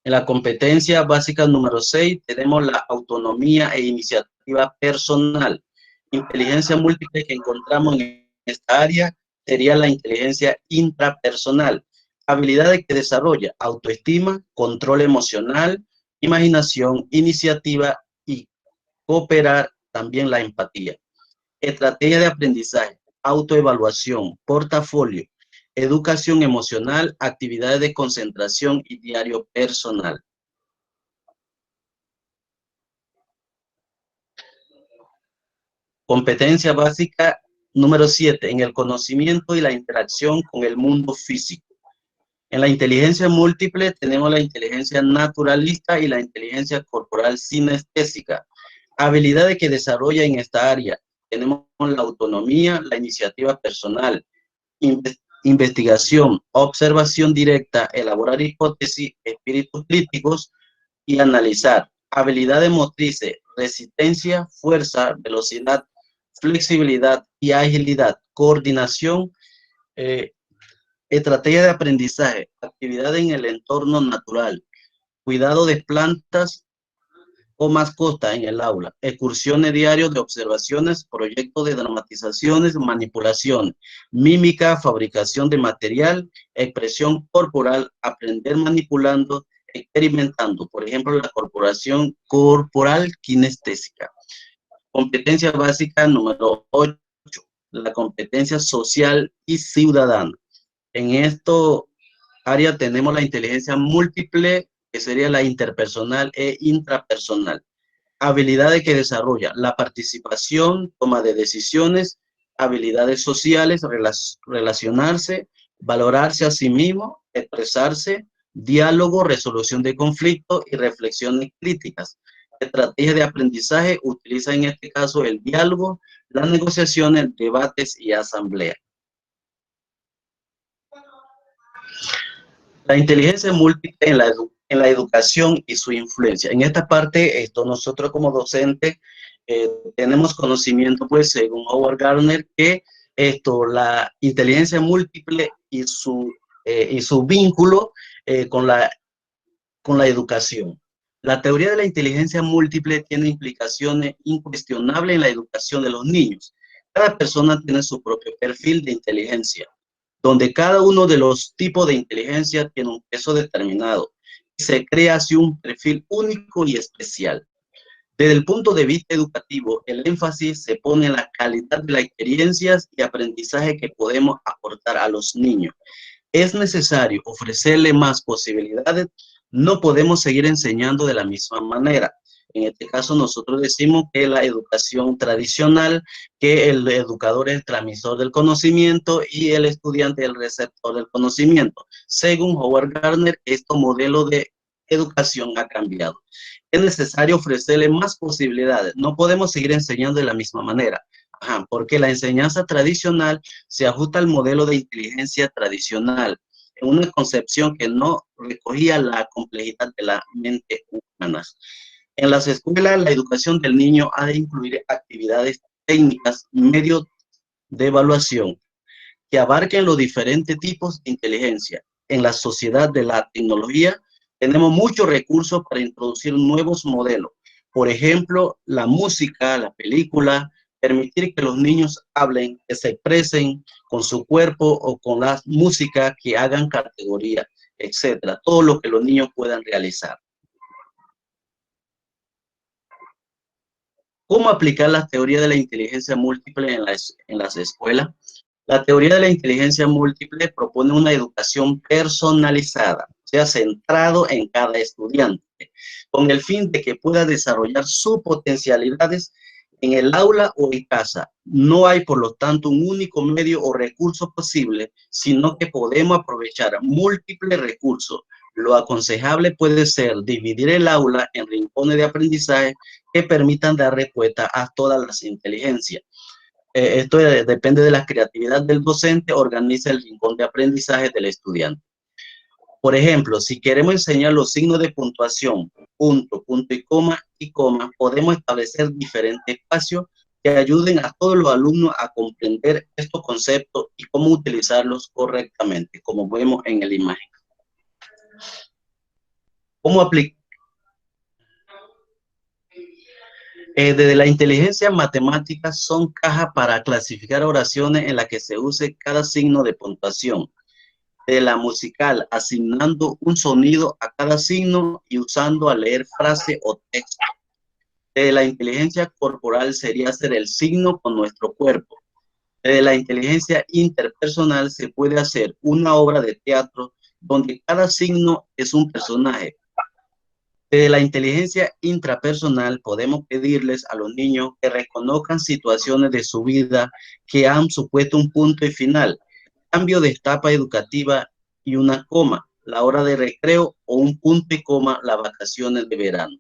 En la competencia básica número 6 tenemos la autonomía e iniciativa personal. Inteligencia múltiple que encontramos en esta área sería la inteligencia intrapersonal. Habilidades que desarrolla autoestima, control emocional, imaginación, iniciativa y cooperar, también la empatía. Estrategia de aprendizaje, autoevaluación, portafolio, educación emocional, actividades de concentración y diario personal. Competencia básica número 7, en el conocimiento y la interacción con el mundo físico. En la inteligencia múltiple tenemos la inteligencia naturalista y la inteligencia corporal sinestésica. Habilidades que desarrolla en esta área. Tenemos la autonomía, la iniciativa personal, investigación, observación directa, elaborar hipótesis, espíritus críticos y analizar. Habilidades motrices, resistencia, fuerza, velocidad, flexibilidad y agilidad, coordinación, estrategia de aprendizaje, actividad en el entorno natural, cuidado de plantas o mascotas en el aula, excursiones diarios de observaciones, proyectos de dramatizaciones, manipulación, mímica, fabricación de material, expresión corporal, aprender manipulando, experimentando, por ejemplo, la corporación corporal kinestésica. Competencia básica número 8, la competencia social y ciudadana. En esto área tenemos la inteligencia múltiple, que sería la interpersonal e intrapersonal. Habilidades que desarrolla la participación, toma de decisiones, habilidades sociales, relacionarse, valorarse a sí mismo, expresarse, diálogo, resolución de conflictos y reflexiones críticas. Estrategia de aprendizaje utiliza en este caso el diálogo, las negociaciones, debates y asamblea. La inteligencia múltiple en la educación y su influencia. En esta parte, nosotros como docentes tenemos conocimiento, pues, según Howard Gardner, que la inteligencia múltiple y su vínculo con la educación. La teoría de la inteligencia múltiple tiene implicaciones incuestionables en la educación de los niños. Cada persona tiene su propio perfil de inteligencia, donde cada uno de los tipos de inteligencia tiene un peso determinado. Se crea así un perfil único y especial. Desde el punto de vista educativo, el énfasis se pone en la calidad de las experiencias y aprendizaje que podemos aportar a los niños. Es necesario ofrecerle más posibilidades. No podemos seguir enseñando de la misma manera. En este caso, nosotros decimos que la educación tradicional, que el educador es el transmisor del conocimiento y el estudiante el receptor del conocimiento. Según Howard Gardner, este modelo de educación ha cambiado. Es necesario ofrecerle más posibilidades. No podemos seguir enseñando de la misma manera. Porque la enseñanza tradicional se ajusta al modelo de inteligencia tradicional, en una concepción que no recogía la complejidad de la mente humana. En las escuelas, la educación del niño ha de incluir actividades técnicas, medios de evaluación, que abarquen los diferentes tipos de inteligencia, en la sociedad de la tecnología, tenemos muchos recursos para introducir nuevos modelos. Por ejemplo, la música, la película, permitir que los niños hablen, que se expresen con su cuerpo o con la música, que hagan categoría, etcétera. Todo lo que los niños puedan realizar. ¿Cómo aplicar la teoría de la inteligencia múltiple en las escuelas? La teoría de la inteligencia múltiple propone una educación personalizada, o sea, centrado en cada estudiante, con el fin de que pueda desarrollar sus potencialidades en el aula o en casa. No hay, por lo tanto, un único medio o recurso posible, sino que podemos aprovechar múltiples recursos. Lo aconsejable puede ser dividir el aula en rincones de aprendizaje que permitan dar respuesta a todas las inteligencias. Esto depende de la creatividad del docente, organiza el rincón de aprendizaje del estudiante. Por ejemplo, si queremos enseñar los signos de puntuación, punto, punto y coma, podemos establecer diferentes espacios que ayuden a todos los alumnos a comprender estos conceptos y cómo utilizarlos correctamente, como vemos en la imagen. ¿Cómo aplicar? Desde la inteligencia matemática son cajas para clasificar oraciones en las que se use cada signo de puntuación. De la musical, asignando un sonido a cada signo y usando a leer frase o texto. De la inteligencia corporal sería hacer el signo con nuestro cuerpo. De la inteligencia interpersonal se puede hacer una obra de teatro donde cada signo es un personaje. De la inteligencia intrapersonal podemos pedirles a los niños que reconozcan situaciones de su vida que han supuesto un punto y final, cambio de etapa educativa y una coma, la hora de recreo, o un punto y coma, las vacaciones de verano.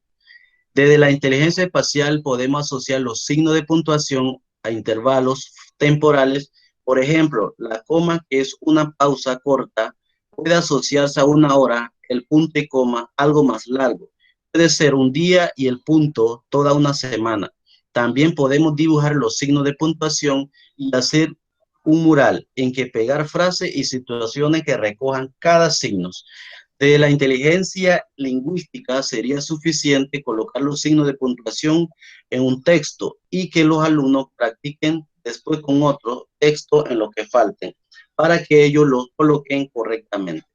Desde la inteligencia espacial podemos asociar los signos de puntuación a intervalos temporales. Por ejemplo, la coma, que es una pausa corta, puede asociarse a una hora, el punto y coma algo más largo. Puede ser un día y el punto toda una semana. También podemos dibujar los signos de puntuación y hacer un mural en que pegar frases y situaciones que recojan cada signo. De la inteligencia lingüística sería suficiente colocar los signos de puntuación en un texto y que los alumnos practiquen después con otro texto en lo que falten, para que ellos los coloquen correctamente.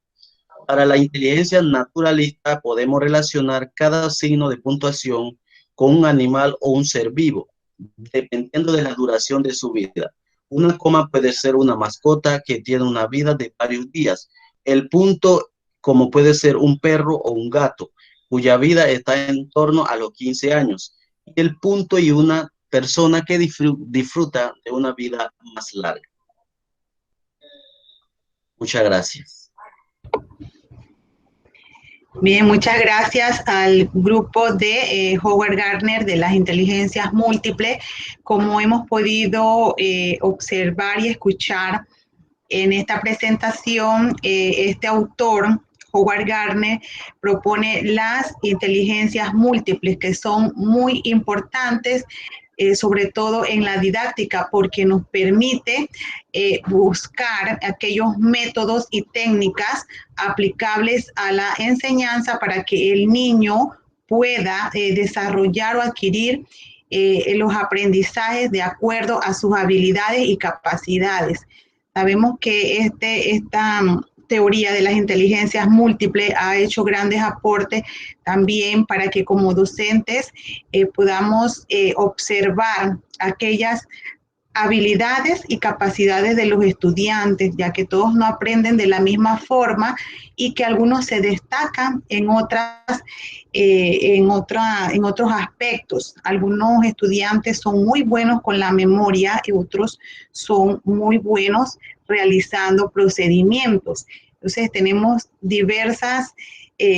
Para la inteligencia naturalista podemos relacionar cada signo de puntuación con un animal o un ser vivo, dependiendo de la duración de su vida. Una coma puede ser una mascota que tiene una vida de varios días. El punto, como puede ser un perro o un gato, cuya vida está en torno a los 15 años. Y el punto y una persona que disfruta de una vida más larga. Muchas gracias. Bien, muchas gracias al grupo de Howard Gardner de las inteligencias múltiples. Como hemos podido observar y escuchar en esta presentación, este autor, Howard Gardner, propone las inteligencias múltiples, que son muy importantes, sobre todo en la didáctica, porque nos permite buscar aquellos métodos y técnicas aplicables a la enseñanza para que el niño pueda desarrollar o adquirir los aprendizajes de acuerdo a sus habilidades y capacidades. Sabemos que esta teoría de las inteligencias múltiples ha hecho grandes aportes también para que como docentes podamos observar aquellas habilidades y capacidades de los estudiantes, ya que todos no aprenden de la misma forma y que algunos se destacan en otros aspectos. Algunos estudiantes son muy buenos con la memoria y otros son muy buenos realizando procedimientos. Entonces tenemos diversas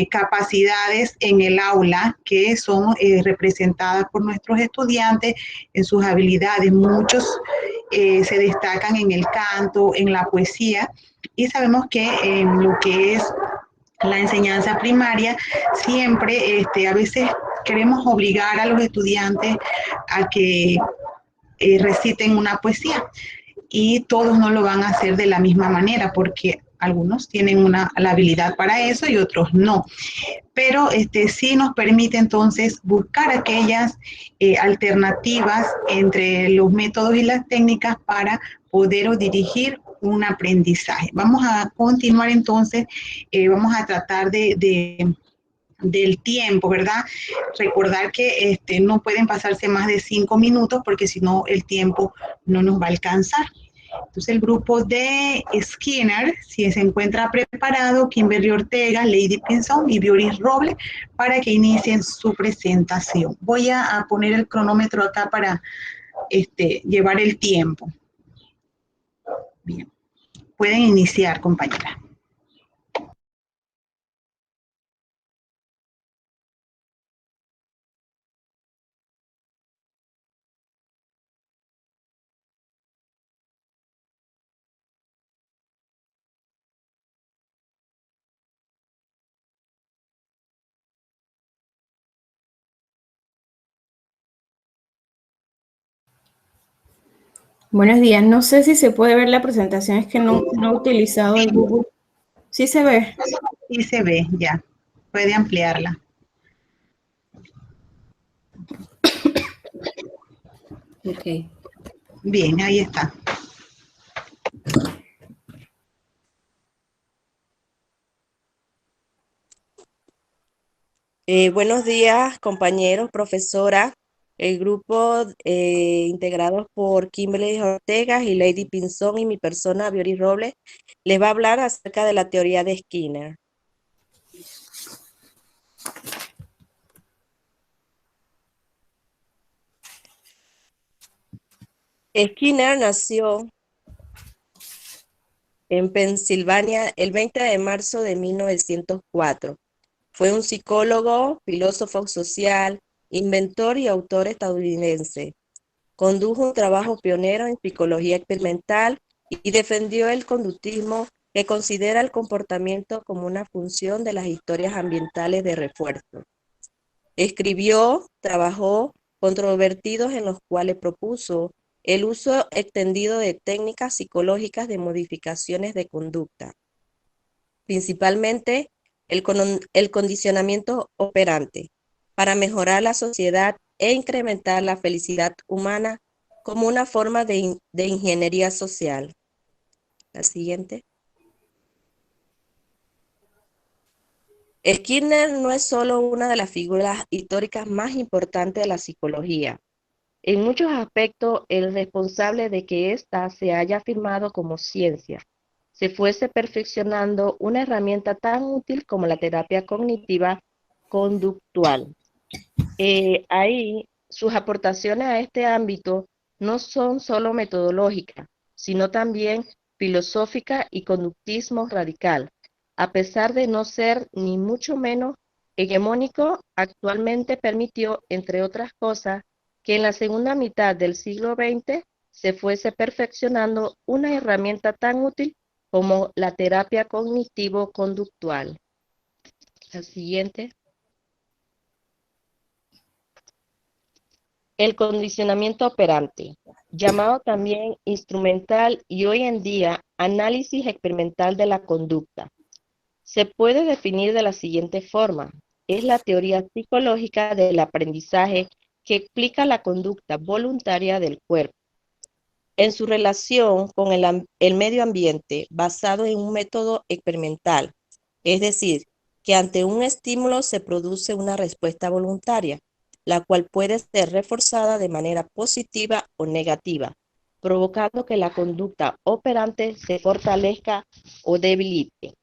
capacidades en el aula que son representadas por nuestros estudiantes en sus habilidades. Muchos se destacan en el canto, en la poesía, y sabemos que en lo que es la enseñanza primaria, siempre a veces queremos obligar a los estudiantes a que reciten una poesía, y todos no lo van a hacer de la misma manera, porque algunos tienen la habilidad para eso y otros no. Pero sí nos permite entonces buscar aquellas alternativas entre los métodos y las técnicas para poder o dirigir un aprendizaje. Vamos a continuar entonces, vamos a tratar del tiempo, ¿verdad? Recordar que no pueden pasarse más de 5 minutos porque si no el tiempo no nos va a alcanzar. Entonces el grupo de Skinner, si se encuentra preparado, Kimberly Ortega, Lady Pinzón y Bioris Robles para que inicien su presentación. Voy a poner el cronómetro acá para llevar el tiempo. Bien, pueden iniciar, compañera. Buenos días, no sé si se puede ver la presentación, es que no he utilizado el Google. ¿Sí se ve? Sí se ve, ya. Puede ampliarla. Ok. Bien, ahí está. Buenos días, compañeros, profesora. El grupo integrado por Kimberly Ortega y Lady Pinzón y mi persona, Bioris Robles, les va a hablar acerca de la teoría de Skinner. Skinner nació en Pensilvania el 20 de marzo de 1904. Fue un psicólogo, filósofo social, inventor y autor estadounidense. Condujo un trabajo pionero en psicología experimental y defendió el conductismo, que considera el comportamiento como una función de las historias ambientales de refuerzo. Escribió, trabajos controvertidos en los cuales propuso el uso extendido de técnicas psicológicas de modificaciones de conducta, principalmente el condicionamiento operante, para mejorar la sociedad e incrementar la felicidad humana como una forma de ingeniería social. La siguiente. Skinner no es solo una de las figuras históricas más importantes de la psicología. En muchos aspectos, el responsable de que ésta se haya afirmado como ciencia se fuese perfeccionando una herramienta tan útil como la terapia cognitiva conductual. Ahí sus aportaciones a este ámbito no son solo metodológicas, sino también filosófica y conductismo radical. A pesar de no ser ni mucho menos hegemónico, actualmente permitió, entre otras cosas, que en la segunda mitad del siglo XX se fuese perfeccionando una herramienta tan útil como la terapia cognitivo-conductual. La siguiente. El condicionamiento operante, llamado también instrumental y hoy en día análisis experimental de la conducta, se puede definir de la siguiente forma. Es la teoría psicológica del aprendizaje que explica la conducta voluntaria del cuerpo en su relación con el medio ambiente basado en un método experimental, es decir, que ante un estímulo se produce una respuesta voluntaria, la cual puede ser reforzada de manera positiva o negativa, provocando que la conducta operante se fortalezca o debilite.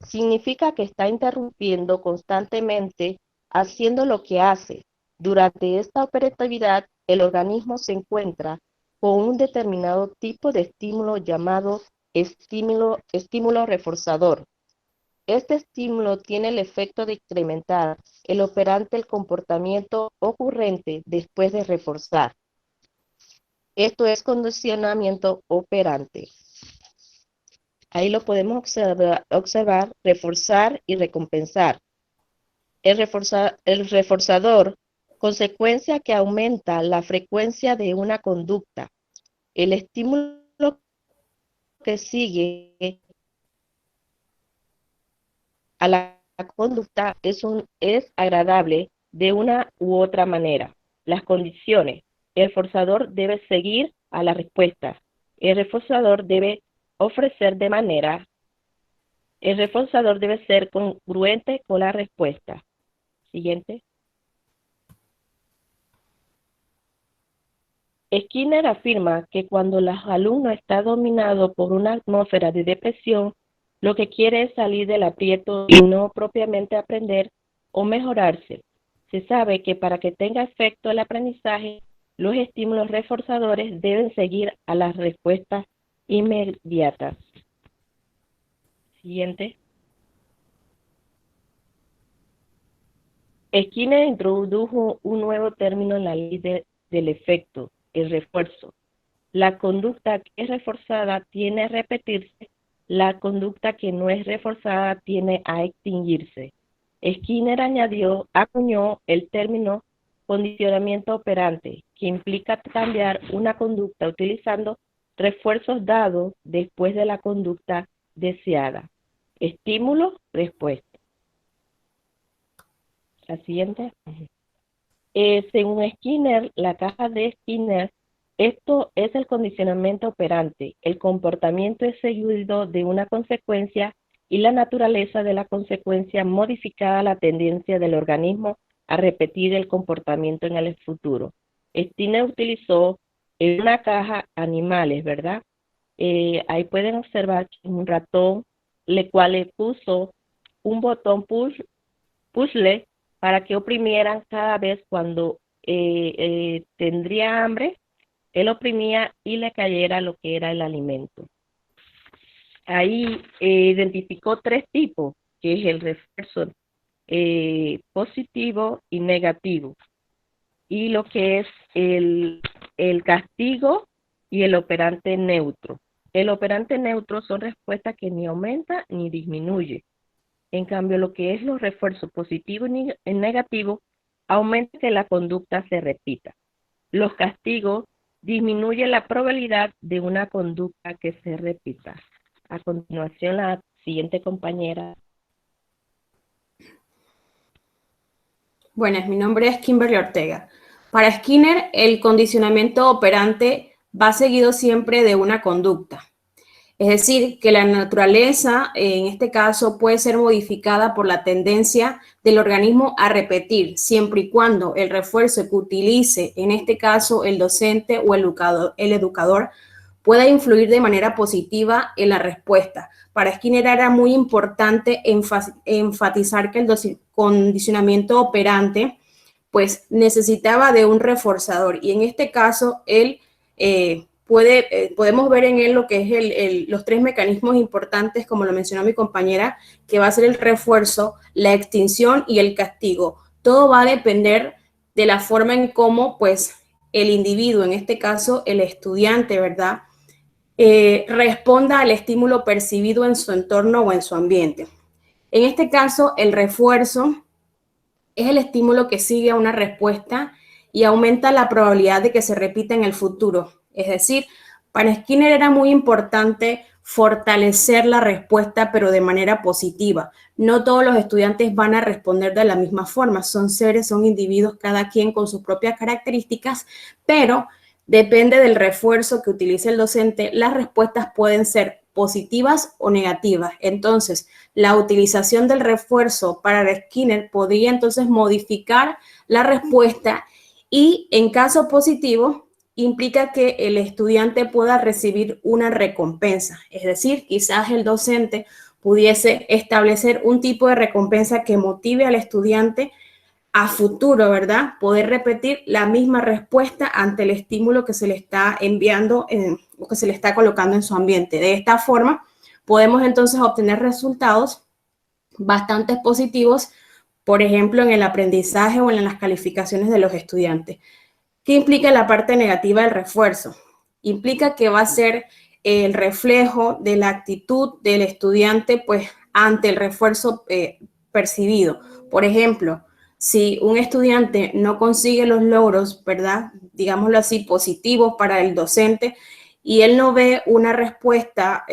Significa que está interrumpiendo constantemente haciendo lo que hace. Durante esta operatividad, el organismo se encuentra con un determinado tipo de estímulo llamado estímulo reforzador. Este estímulo tiene el efecto de incrementar el operante el comportamiento ocurrente después de reforzar. Esto es condicionamiento operante. Ahí lo podemos observar, reforzar y recompensar. El reforzador, consecuencia que aumenta la frecuencia de una conducta. El estímulo que sigue a la conducta es agradable de una u otra manera. Las condiciones. El forzador debe seguir a la respuesta. El reforzador debe ser congruente con la respuesta. Siguiente. Skinner afirma que cuando el alumno está dominado por una atmósfera de depresión, lo que quiere es salir del aprieto y no propiamente aprender o mejorarse. Se sabe que para que tenga efecto el aprendizaje, los estímulos reforzadores deben seguir a las respuestas inmediatas. Siguiente. Skinner introdujo un nuevo término en la ley del efecto, el refuerzo. La conducta que es reforzada tiende a repetirse, la conducta que no es reforzada tiende a extinguirse. Skinner acuñó el término condicionamiento operante, que implica cambiar una conducta utilizando refuerzos dados después de la conducta deseada. Estímulo, respuesta. La siguiente. Según Skinner, la caja de Skinner, esto es el condicionamiento operante. El comportamiento es seguido de una consecuencia y la naturaleza de la consecuencia modificada la tendencia del organismo a repetir el comportamiento en el futuro. Skinner utilizó en una caja animales, ¿verdad? Ahí pueden observar un ratón, el cual le puso un botón puzzle para que oprimieran cada vez cuando tendría hambre, él oprimía y le cayera lo que era el alimento. Ahí identificó 3 tipos, que es el refuerzo positivo y negativo, y lo que es el castigo y el operante neutro. El operante neutro son respuestas que ni aumenta ni disminuye. En cambio, lo que es los refuerzos positivos y negativos aumenta que la conducta se repita. Los castigos disminuyen la probabilidad de una conducta que se repita. A continuación, la siguiente compañera. Buenas, mi nombre es Kimberly Ortega. Para Skinner, el condicionamiento operante va seguido siempre de una conducta. Es decir, que la naturaleza, en este caso, puede ser modificada por la tendencia del organismo a repetir, siempre y cuando el refuerzo que utilice, en este caso, el docente o el educador, pueda influir de manera positiva en la respuesta. Para Skinner era muy importante enfatizar que el condicionamiento operante pues necesitaba de un reforzador, y en este caso él podemos ver en él lo que es los 3 mecanismos importantes, como lo mencionó mi compañera, que va a ser el refuerzo, la extinción y el castigo. Todo va a depender de la forma en cómo pues el individuo, en este caso el estudiante, ¿verdad?, responda al estímulo percibido en su entorno o en su ambiente. En este caso, el refuerzo es el estímulo que sigue a una respuesta y aumenta la probabilidad de que se repita en el futuro. Es decir, para Skinner era muy importante fortalecer la respuesta, pero de manera positiva. No todos los estudiantes van a responder de la misma forma. Son seres, son individuos, cada quien con sus propias características, pero depende del refuerzo que utilice el docente, las respuestas pueden ser positivas o negativas. Entonces, la utilización del refuerzo para Skinner podría entonces modificar la respuesta, y en caso positivo implica que el estudiante pueda recibir una recompensa. Es decir, quizás el docente pudiese establecer un tipo de recompensa que motive al estudiante a futuro, ¿verdad?, poder repetir la misma respuesta ante el estímulo que se le está enviando o que se le está colocando en su ambiente. De esta forma, podemos entonces obtener resultados bastante positivos, por ejemplo, en el aprendizaje o en las calificaciones de los estudiantes. ¿Qué implica la parte negativa del refuerzo? Implica que va a ser el reflejo de la actitud del estudiante pues ante el refuerzo percibido. Por ejemplo, si un estudiante no consigue los logros, ¿verdad?, digámoslo así, positivos para el docente, y él no ve una respuesta,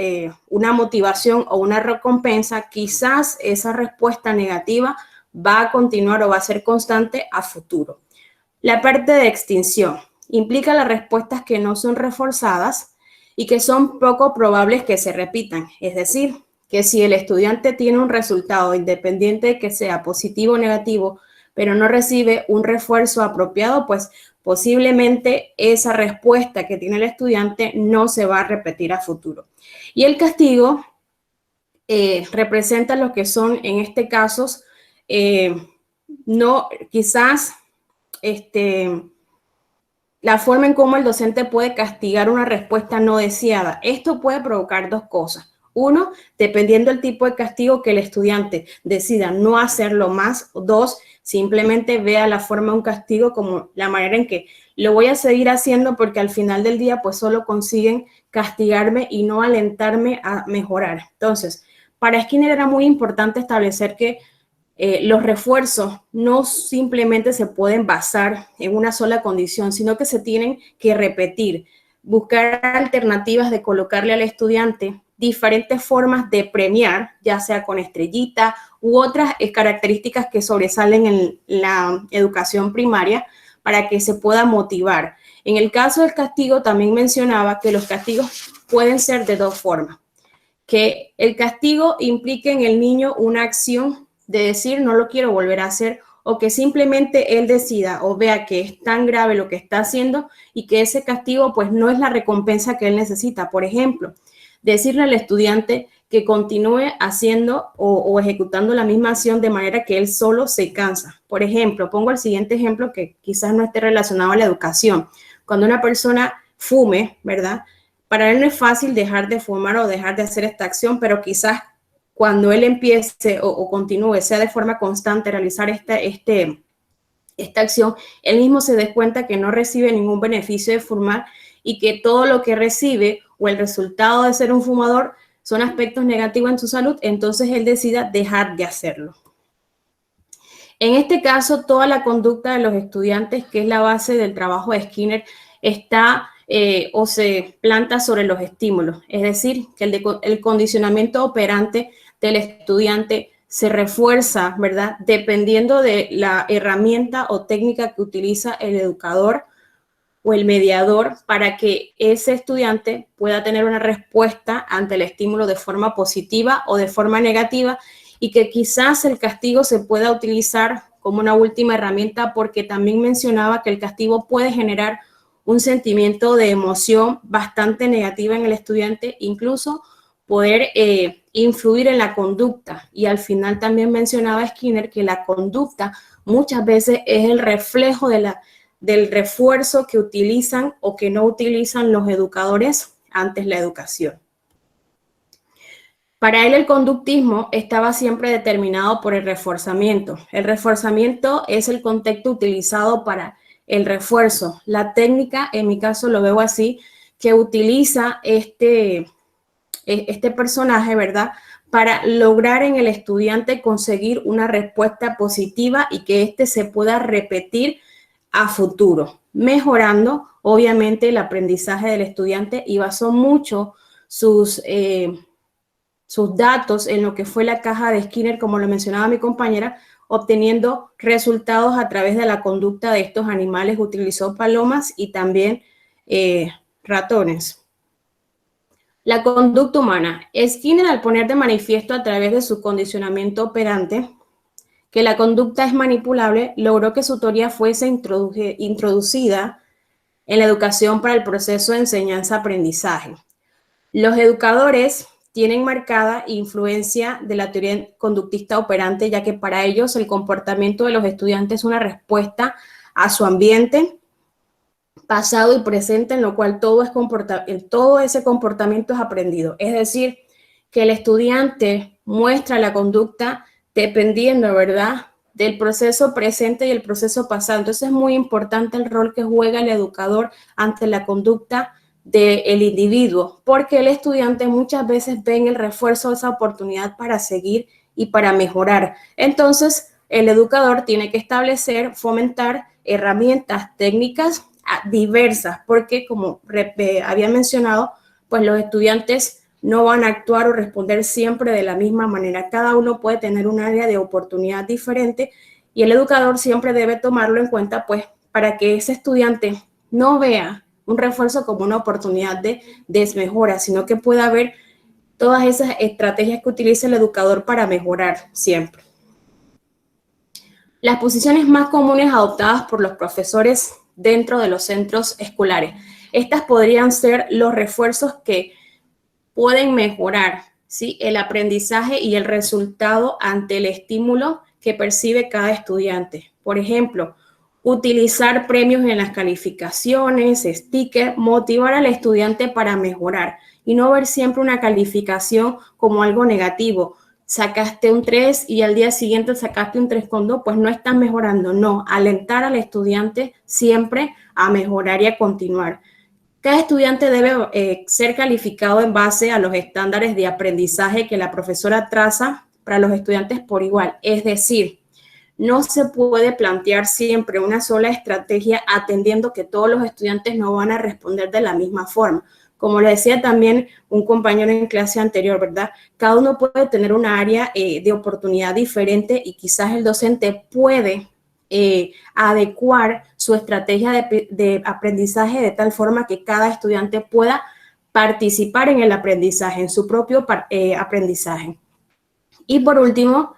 una motivación o una recompensa, quizás esa respuesta negativa va a continuar o va a ser constante a futuro. La parte de extinción implica las respuestas que no son reforzadas y que son poco probables que se repitan. Es decir, que si el estudiante tiene un resultado independiente de que sea positivo o negativo, pero no recibe un refuerzo apropiado, pues posiblemente esa respuesta que tiene el estudiante no se va a repetir a futuro. Y el castigo representa lo que son, en este caso, no, quizás la forma en cómo el docente puede castigar una respuesta no deseada. Esto puede provocar dos cosas. Uno, dependiendo del tipo de castigo que el estudiante decida no hacerlo más. O dos, simplemente vea la forma de un castigo como la manera en que lo voy a seguir haciendo porque al final del día pues solo consiguen castigarme y no alentarme a mejorar. Entonces, para Skinner era muy importante establecer que los refuerzos no simplemente se pueden basar en una sola condición, sino que se tienen que repetir, buscar alternativas de colocarle al estudiante diferentes formas de premiar, ya sea con estrellita u otras características que sobresalen en la educación primaria para que se pueda motivar. En el caso del castigo también mencionaba que los castigos pueden ser de dos formas, que el castigo implique en el niño una acción de decir no lo quiero volver a hacer, o que simplemente él decida o vea que es tan grave lo que está haciendo y que ese castigo pues no es la recompensa que él necesita. Por ejemplo, decirle al estudiante que continúe haciendo o ejecutando la misma acción de manera que él solo se cansa. Por ejemplo, pongo el siguiente ejemplo que quizás no esté relacionado a la educación. Cuando una persona fume, ¿verdad? Para él no es fácil dejar de fumar o dejar de hacer esta acción, pero quizás cuando él empiece o continúe, sea de forma constante, realizar esta acción, él mismo se dé cuenta que no recibe ningún beneficio de fumar y que todo lo que recibe o el resultado de ser un fumador son aspectos negativos en su salud, entonces él decida dejar de hacerlo. En este caso, toda la conducta de los estudiantes, que es la base del trabajo de Skinner, está o se planta sobre los estímulos, es decir, que el condicionamiento operante del estudiante se refuerza, ¿verdad? Dependiendo de la herramienta o técnica que utiliza el educador o el mediador para que ese estudiante pueda tener una respuesta ante el estímulo de forma positiva o de forma negativa, y que quizás el castigo se pueda utilizar como una última herramienta, porque también mencionaba que el castigo puede generar un sentimiento de emoción bastante negativa en el estudiante, incluso poder influir en la conducta. Y al final también mencionaba Skinner que la conducta muchas veces es el reflejo del refuerzo que utilizan o que no utilizan los educadores antes la educación. Para él el conductismo estaba siempre determinado por el reforzamiento. El reforzamiento es el contexto utilizado para el refuerzo. La técnica, en mi caso lo veo así, que utiliza este personaje, ¿verdad?, para lograr en el estudiante conseguir una respuesta positiva y que éste se pueda repetir a futuro, mejorando obviamente el aprendizaje del estudiante, y basó mucho sus datos en lo que fue la caja de Skinner, como lo mencionaba mi compañera, obteniendo resultados a través de la conducta de estos animales. Utilizó palomas y también ratones. La conducta humana. Skinner, al poner de manifiesto a través de su condicionamiento operante que la conducta es manipulable, logró que su teoría fuese introducida en la educación para el proceso de enseñanza-aprendizaje. Los educadores tienen marcada influencia de la teoría conductista operante, ya que para ellos el comportamiento de los estudiantes es una respuesta a su ambiente, pasado y presente, en lo cual todo ese comportamiento es aprendido. Es decir, que el estudiante muestra la conducta dependiendo, ¿verdad?, del proceso presente y el proceso pasado. Entonces es muy importante el rol que juega el educador ante la conducta del individuo, porque el estudiante muchas veces ve en el refuerzo de esa oportunidad para seguir y para mejorar. Entonces el educador tiene que establecer, fomentar herramientas técnicas diversas, porque como había mencionado, pues los estudiantes no van a actuar o responder siempre de la misma manera. Cada uno puede tener un área de oportunidad diferente y el educador siempre debe tomarlo en cuenta, pues, para que ese estudiante no vea un refuerzo como una oportunidad de desmejora, sino que pueda ver todas esas estrategias que utiliza el educador para mejorar siempre. Las posiciones más comunes adoptadas por los profesores dentro de los centros escolares. Estas podrían ser los refuerzos que pueden mejorar, ¿sí?, el aprendizaje y el resultado ante el estímulo que percibe cada estudiante. Por ejemplo, utilizar premios en las calificaciones, stickers, motivar al estudiante para mejorar y no ver siempre una calificación como algo negativo. Sacaste un 3 y al día siguiente sacaste un 3,2, pues no estás mejorando. No, alentar al estudiante siempre a mejorar y a continuar. Cada estudiante debe ser calificado en base a los estándares de aprendizaje que la profesora traza para los estudiantes por igual. Es decir, no se puede plantear siempre una sola estrategia atendiendo que todos los estudiantes no van a responder de la misma forma. Como le decía también un compañero en clase anterior, ¿verdad? Cada uno puede tener una área de oportunidad diferente y quizás el docente puede adecuar su estrategia de aprendizaje de tal forma que cada estudiante pueda participar en el aprendizaje, en su propio aprendizaje. Y por último,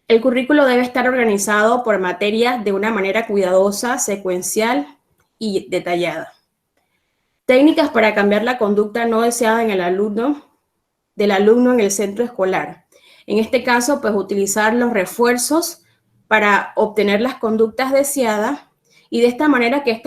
el currículo debe estar organizado por materias de una manera cuidadosa, secuencial y detallada. Técnicas para cambiar la conducta no deseada en el alumno, del alumno en el centro escolar. En este caso, pues utilizar los refuerzos para obtener las conductas deseadas y de esta manera que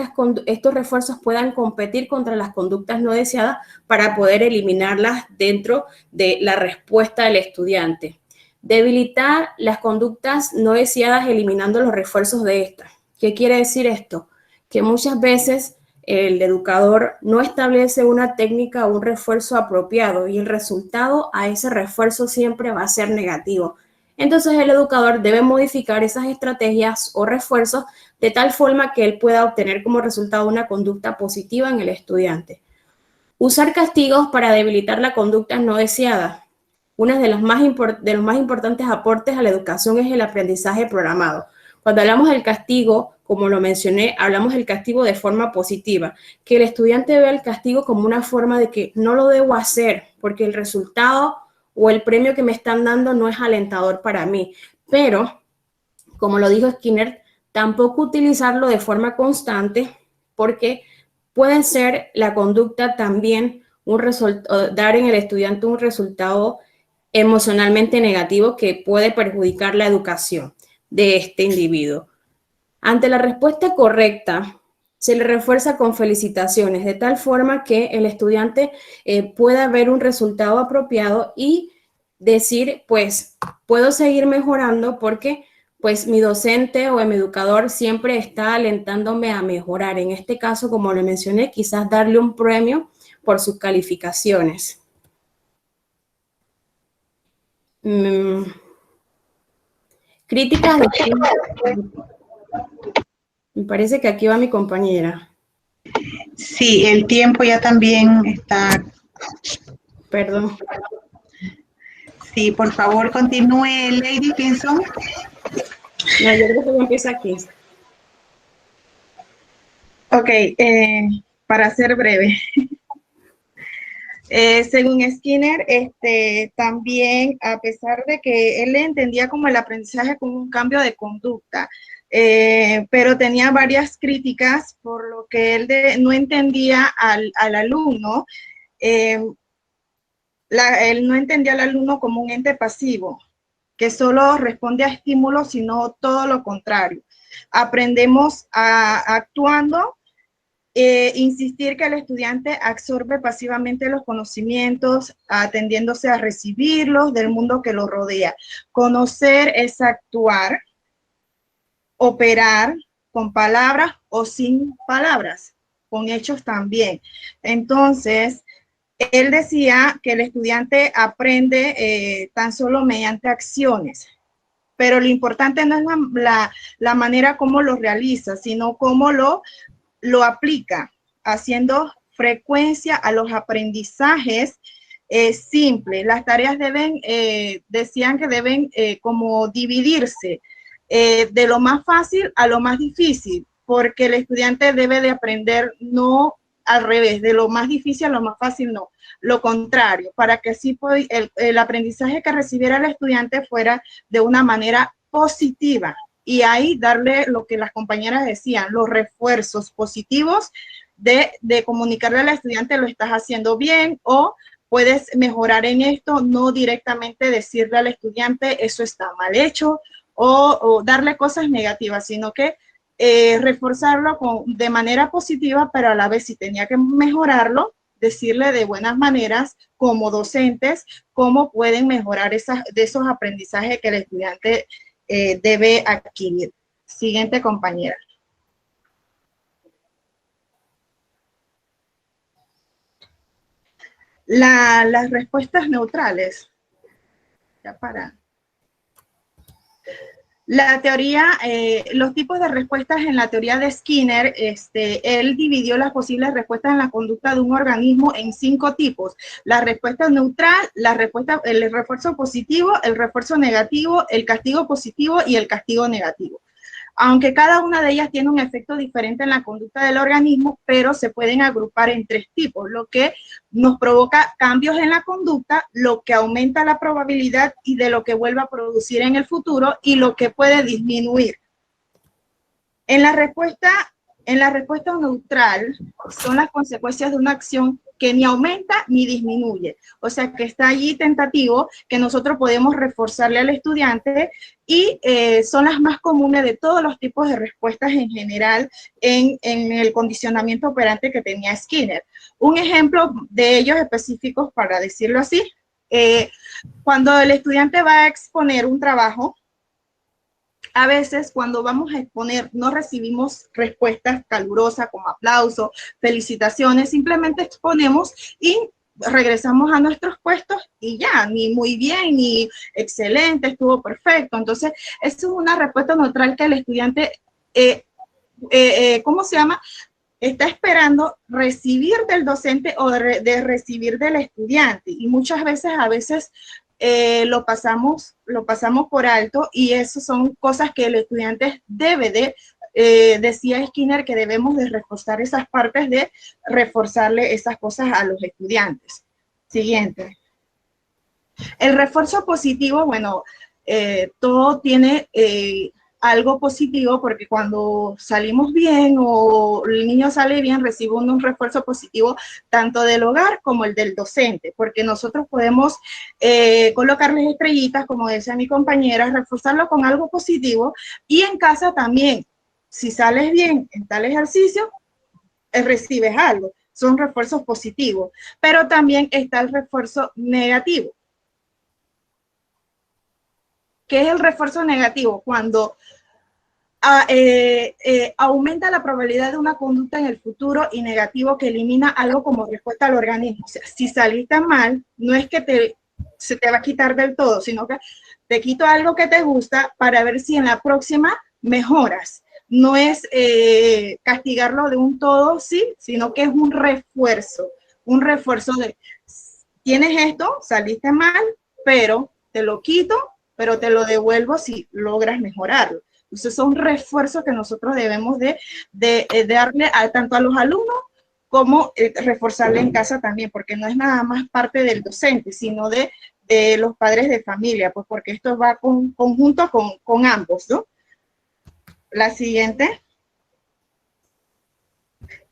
estos refuerzos puedan competir contra las conductas no deseadas para poder eliminarlas dentro de la respuesta del estudiante. Debilitar las conductas no deseadas eliminando los refuerzos de estas. ¿Qué quiere decir esto? Que muchas veces el educador no establece una técnica o un refuerzo apropiado y el resultado a ese refuerzo siempre va a ser negativo. Entonces el educador debe modificar esas estrategias o refuerzos de tal forma que él pueda obtener como resultado una conducta positiva en el estudiante. Usar castigos para debilitar la conducta no deseada. Uno de los más importantes aportes a la educación es el aprendizaje programado. Cuando hablamos del castigo, como lo mencioné, hablamos del castigo de forma positiva, que el estudiante vea el castigo como una forma de que no lo debo hacer porque el resultado o el premio que me están dando no es alentador para mí. Pero, como lo dijo Skinner, tampoco utilizarlo de forma constante porque puede ser la conducta también dar en el estudiante un resultado emocionalmente negativo que puede perjudicar la educación de este individuo. Ante la respuesta correcta, se le refuerza con felicitaciones, de tal forma que el estudiante pueda ver un resultado apropiado y decir, pues, puedo seguir mejorando porque, pues, mi docente o mi educador siempre está alentándome a mejorar. En este caso, como le mencioné, quizás darle un premio por sus calificaciones. Críticas de... Me parece que aquí va mi compañera. Sí, el tiempo ya también está... Perdón. Sí, por favor, continúe, Lady Pinson. No, yo creo que empieza aquí. Ok, para ser breve. Según Skinner, también, a pesar de que él entendía como el aprendizaje como un cambio de conducta, pero tenía varias críticas por lo que él no entendía al alumno. Él no entendía al alumno como un ente pasivo, que solo responde a estímulos, sino todo lo contrario. Aprendemos actuando. Insistir que el estudiante absorbe pasivamente los conocimientos, atendiéndose a recibirlos del mundo que lo rodea. Conocer es actuar, operar con palabras o sin palabras, con hechos también. Entonces, él decía que el estudiante aprende tan solo mediante acciones, pero lo importante no es la manera como lo realiza, sino cómo lo lo aplica haciendo frecuencia a los aprendizajes simples. Las tareas deben, decían que deben como dividirse de lo más fácil a lo más difícil, porque el estudiante debe de aprender no al revés, de lo más difícil a lo más fácil, no, lo contrario, para que así el aprendizaje que recibiera el estudiante fuera de una manera positiva. Y ahí darle lo que las compañeras decían, los refuerzos positivos de comunicarle al estudiante lo estás haciendo bien o puedes mejorar en esto, no directamente decirle al estudiante eso está mal hecho o darle cosas negativas, sino que reforzarlo de manera positiva, pero a la vez si tenía que mejorarlo, decirle de buenas maneras como docentes cómo pueden mejorar de esos aprendizajes que el estudiante debe adquirir. Siguiente compañera. Las respuestas neutrales. Ya para. La teoría, los tipos de respuestas en la teoría de Skinner, él dividió las posibles respuestas en la conducta de un organismo en 5 tipos. La respuesta neutral, el refuerzo positivo, el refuerzo negativo, el castigo positivo y el castigo negativo. Aunque cada una de ellas tiene un efecto diferente en la conducta del organismo, pero se pueden agrupar en 3 tipos, lo que nos provoca cambios en la conducta, lo que aumenta la probabilidad y de lo que vuelva a producir en el futuro y lo que puede disminuir. En la respuesta neutral son las consecuencias de una acción que ni aumenta ni disminuye. O sea, que está allí tentativo, que nosotros podemos reforzarle al estudiante y son las más comunes de todos los tipos de respuestas en general en el condicionamiento operante que tenía Skinner. Un ejemplo de ellos específicos, para decirlo así, cuando el estudiante va a exponer un trabajo, a veces cuando vamos a exponer no recibimos respuestas calurosas como aplausos, felicitaciones, simplemente exponemos y regresamos a nuestros puestos y ya, ni muy bien, ni excelente, estuvo perfecto. Entonces, eso es una respuesta neutral que el estudiante, ¿cómo se llama? Está esperando recibir del docente o de recibir del estudiante. Y muchas veces, lo pasamos por alto y eso son cosas que el estudiante debe de, decía Skinner, que debemos de reforzar esas partes de reforzarle esas cosas a los estudiantes. Siguiente. El refuerzo positivo, bueno, todo tiene algo positivo porque cuando salimos bien o el niño sale bien, recibe un refuerzo positivo tanto del hogar como el del docente, porque nosotros podemos colocarles estrellitas, como decía mi compañera, reforzarlo con algo positivo y en casa también, si sales bien en tal ejercicio, recibes algo, son refuerzos positivos, pero también está el refuerzo negativo. ¿Qué es el refuerzo negativo? Cuando aumenta la probabilidad de una conducta en el futuro y negativo que elimina algo como respuesta al organismo. O sea, si saliste mal, no es que se te va a quitar del todo, sino que te quito algo que te gusta para ver si en la próxima mejoras. No es castigarlo de un todo, sí, sino que es un refuerzo de, tienes esto, saliste mal, pero te lo quito, pero te lo devuelvo si logras mejorarlo. Entonces son refuerzos que nosotros debemos de darle tanto a los alumnos como reforzarle en casa también, porque no es nada más parte del docente, sino de los padres de familia, pues porque esto va conjunto con ambos, ¿no? La siguiente.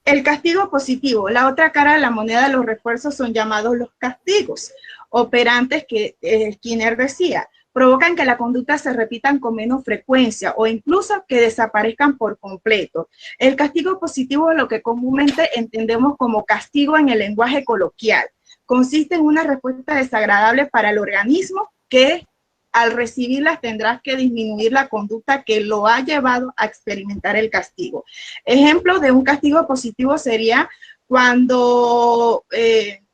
El castigo positivo, la otra cara de la moneda de los refuerzos son llamados los castigos operantes que Skinner decía. Provocan que la conducta se repitan con menos frecuencia o incluso que desaparezcan por completo. El castigo positivo es lo que comúnmente entendemos como castigo en el lenguaje coloquial. Consiste en una respuesta desagradable para el organismo que al recibirlas tendrás que disminuir la conducta que lo ha llevado a experimentar el castigo. Ejemplo de un castigo positivo sería cuando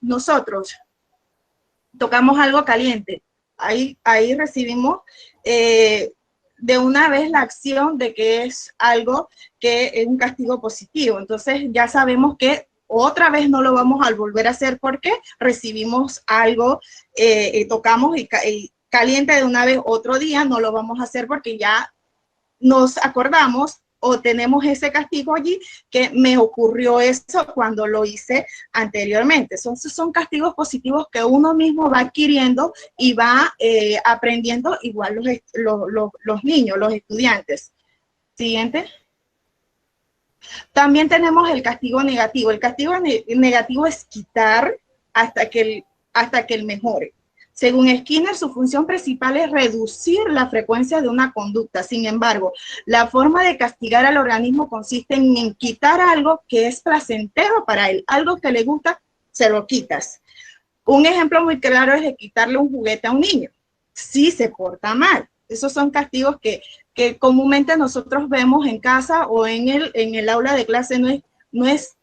nosotros tocamos algo caliente. Ahí recibimos de una vez la acción de que es algo que es un castigo positivo. Entonces ya sabemos que otra vez no lo vamos a volver a hacer porque recibimos algo, tocamos y caliente de una vez otro día, no lo vamos a hacer porque ya nos acordamos o tenemos ese castigo allí que me ocurrió eso cuando lo hice anteriormente. Son castigos positivos que uno mismo va adquiriendo y va aprendiendo igual los niños, los estudiantes. Siguiente. También tenemos el castigo negativo. El castigo negativo es quitar hasta que él mejore. Según Skinner, su función principal es reducir la frecuencia de una conducta. Sin embargo, la forma de castigar al organismo consiste en quitar algo que es placentero para él. Algo que le gusta, se lo quitas. Un ejemplo muy claro es de quitarle un juguete a un niño. Si se porta mal. Esos son castigos que comúnmente nosotros vemos en casa o en el aula de clase. No es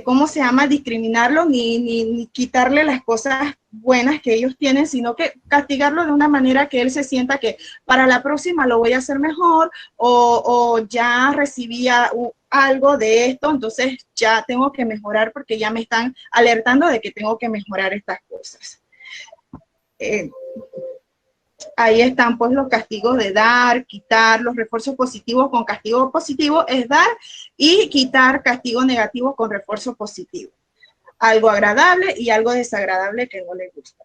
¿cómo se llama? Discriminarlo ni quitarle las cosas buenas que ellos tienen, sino que castigarlo de una manera que él se sienta que para la próxima lo voy a hacer mejor o ya recibía algo de esto, entonces ya tengo que mejorar porque ya me están alertando de que tengo que mejorar estas cosas. Ahí están pues los castigos de dar, quitar, los refuerzos positivos con castigo positivo es dar y quitar castigo negativo con refuerzo positivo. Algo agradable y algo desagradable que no le gusta.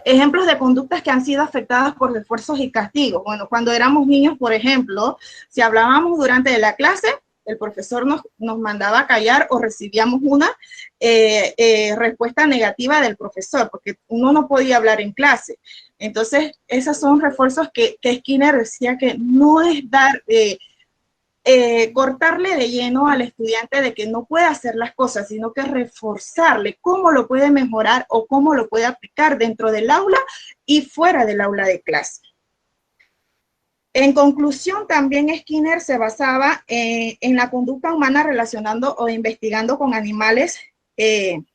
Ejemplos de conductas que han sido afectadas por refuerzos y castigos. Bueno, cuando éramos niños, por ejemplo, si hablábamos durante la clase, el profesor nos mandaba a callar o recibíamos una respuesta negativa del profesor, porque uno no podía hablar en clase. Entonces, esos son refuerzos que Skinner decía que no es dar, cortarle de lleno al estudiante de que no puede hacer las cosas, sino que reforzarle cómo lo puede mejorar o cómo lo puede aplicar dentro del aula y fuera del aula de clase. En conclusión, también Skinner se basaba en la conducta humana relacionando o investigando con animales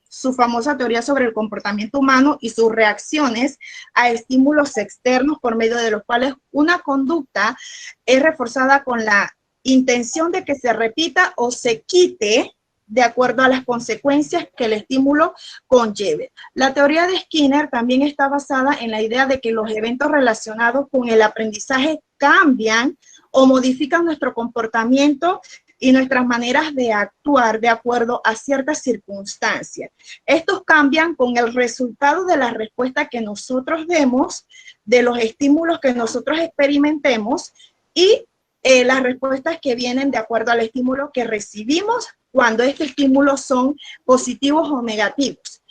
su famosa teoría sobre el comportamiento humano y sus reacciones a estímulos externos por medio de los cuales una conducta es reforzada con la intención de que se repita o se quite de acuerdo a las consecuencias que el estímulo conlleve. La teoría de Skinner también está basada en la idea de que los eventos relacionados con el aprendizaje cambian o modifican nuestro comportamiento y nuestras maneras de actuar de acuerdo a ciertas circunstancias. Estos cambian con el resultado de la respuesta que nosotros demos, de los estímulos que nosotros experimentemos y las respuestas que vienen de acuerdo al estímulo que recibimos cuando estos estímulos son positivos o negativos.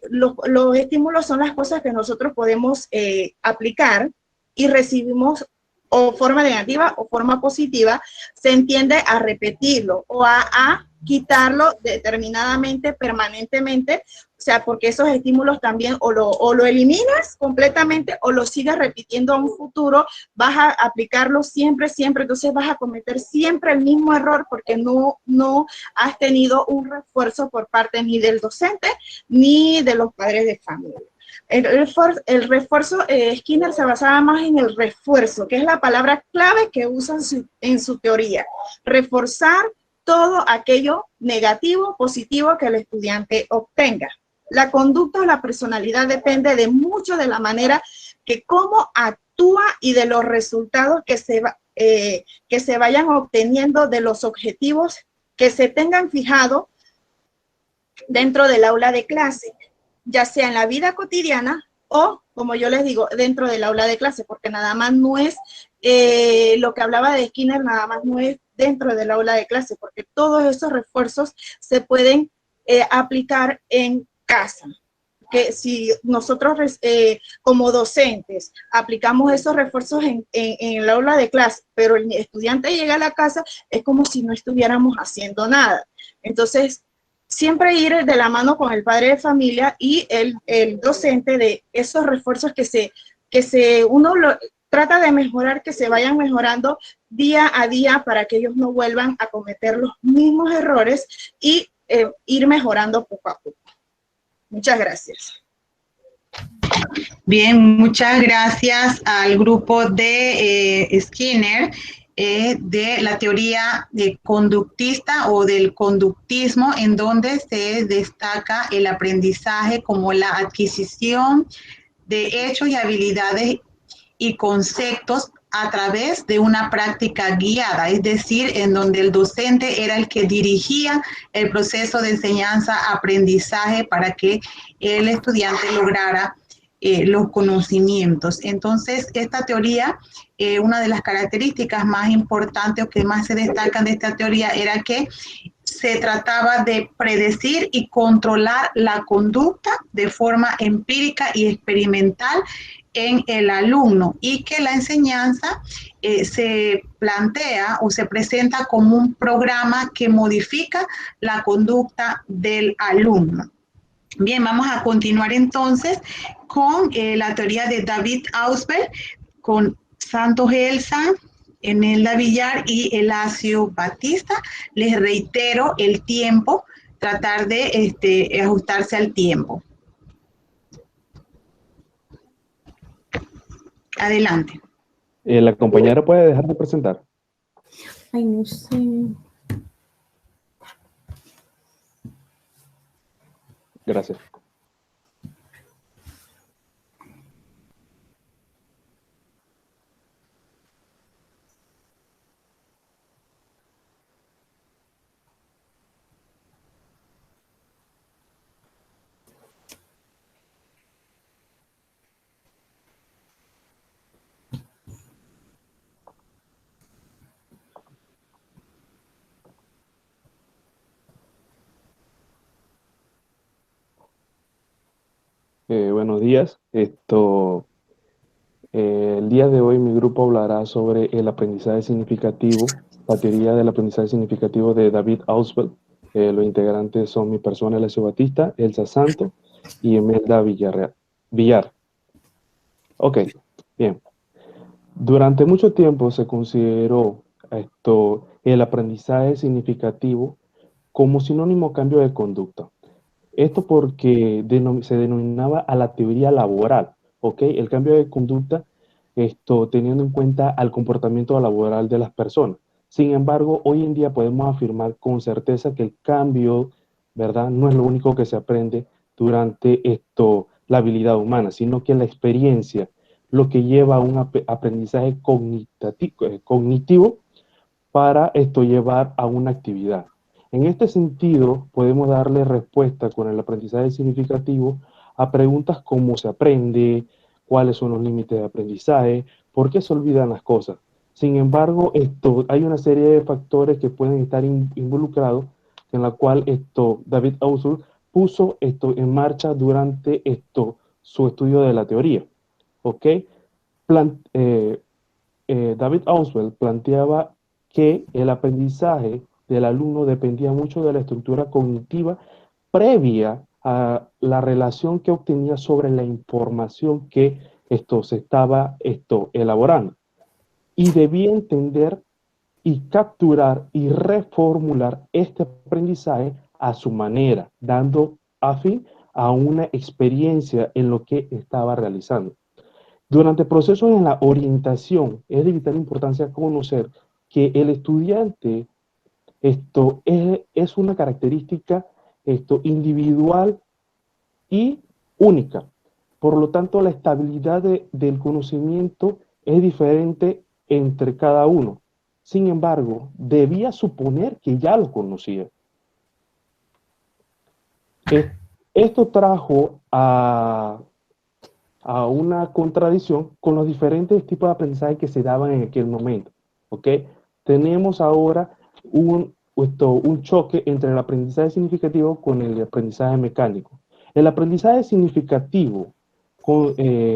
Los estímulos son las cosas que nosotros podemos aplicar y recibimos o forma negativa o forma positiva, se entiende a repetirlo o a quitarlo determinadamente, permanentemente, o sea, porque esos estímulos también o lo eliminas completamente o lo sigues repitiendo a un futuro, vas a aplicarlo siempre, entonces vas a cometer siempre el mismo error porque no has tenido un refuerzo por parte ni del docente ni de los padres de familia. El refuerzo, Skinner se basaba más en el refuerzo, que es la palabra clave que usa en su teoría. Reforzar todo aquello negativo, positivo que el estudiante obtenga. La conducta o la personalidad depende de mucho de la manera que cómo actúa y de los resultados que se vayan obteniendo de los objetivos que se tengan fijado dentro del aula de clase, ya sea en la vida cotidiana o, como yo les digo, dentro del aula de clase, porque nada más no es lo que hablaba de Skinner, nada más no es dentro del aula de clase, porque todos esos refuerzos se pueden aplicar en casa. Que si nosotros como docentes aplicamos esos refuerzos en el aula de clase, pero el estudiante llega a la casa, es como si no estuviéramos haciendo nada. Entonces, siempre ir de la mano con el padre de familia y el docente de esos refuerzos uno trata de mejorar, que se vayan mejorando día a día para que ellos no vuelvan a cometer los mismos errores y ir mejorando poco a poco. Muchas gracias. Bien, muchas gracias al grupo de Skinner de la teoría de conductista o del conductismo, en donde se destaca el aprendizaje como la adquisición de hechos y habilidades y conceptos a través de una práctica guiada, es decir, en donde el docente era el que dirigía el proceso de enseñanza-aprendizaje para que el estudiante lograra los conocimientos. Entonces, esta teoría, una de las características más importantes o que más se destacan de esta teoría era que se trataba de predecir y controlar la conducta de forma empírica y experimental en el alumno, y que la enseñanza se plantea o se presenta como un programa que modifica la conducta del alumno. Bien, vamos a continuar entonces con la teoría de David Ausubel, con Santos Elsa, Enelda Villar y Elacio Batista. Les reitero el tiempo, tratar de ajustarse al tiempo. Adelante. ¿La compañera puede dejar de presentar? Ay, no sé. Gracias. Buenos días. El día de hoy mi grupo hablará sobre el aprendizaje significativo, la teoría del aprendizaje significativo de David Ausubel. Los integrantes son mi persona, Elacio Batista, Elsa Santo y Emelda Villar. Ok, bien. Durante mucho tiempo se consideró el aprendizaje significativo como sinónimo cambio de conducta. Esto porque se denominaba a la teoría laboral, ¿ok? El cambio de conducta, teniendo en cuenta al comportamiento laboral de las personas. Sin embargo, hoy en día podemos afirmar con certeza que el cambio, ¿verdad? No es lo único que se aprende durante la habilidad humana, sino que la experiencia, lo que lleva a un aprendizaje cognitivo para llevar a una actividad. En este sentido, podemos darle respuesta con el aprendizaje significativo a preguntas como se aprende, cuáles son los límites de aprendizaje, por qué se olvidan las cosas. Sin embargo, hay una serie de factores que pueden estar involucrados, en la cual David Ausubel puso en marcha durante su estudio de la teoría. ¿Ok? David Ausubel planteaba que el aprendizaje del alumno dependía mucho de la estructura cognitiva previa a la relación que obtenía sobre la información que se estaba elaborando. Y debía entender y capturar y reformular este aprendizaje a su manera, dando fin a una experiencia en lo que estaba realizando. Durante procesos en la orientación, es de vital importancia conocer que el estudiante es una característica individual y única. Por lo tanto, la estabilidad del conocimiento es diferente entre cada uno. Sin embargo, debía suponer que ya lo conocía. Esto trajo a una contradicción con los diferentes tipos de aprendizaje que se daban en aquel momento. ¿Ok? Tenemos ahora un choque entre el aprendizaje significativo con el aprendizaje mecánico. El aprendizaje significativo,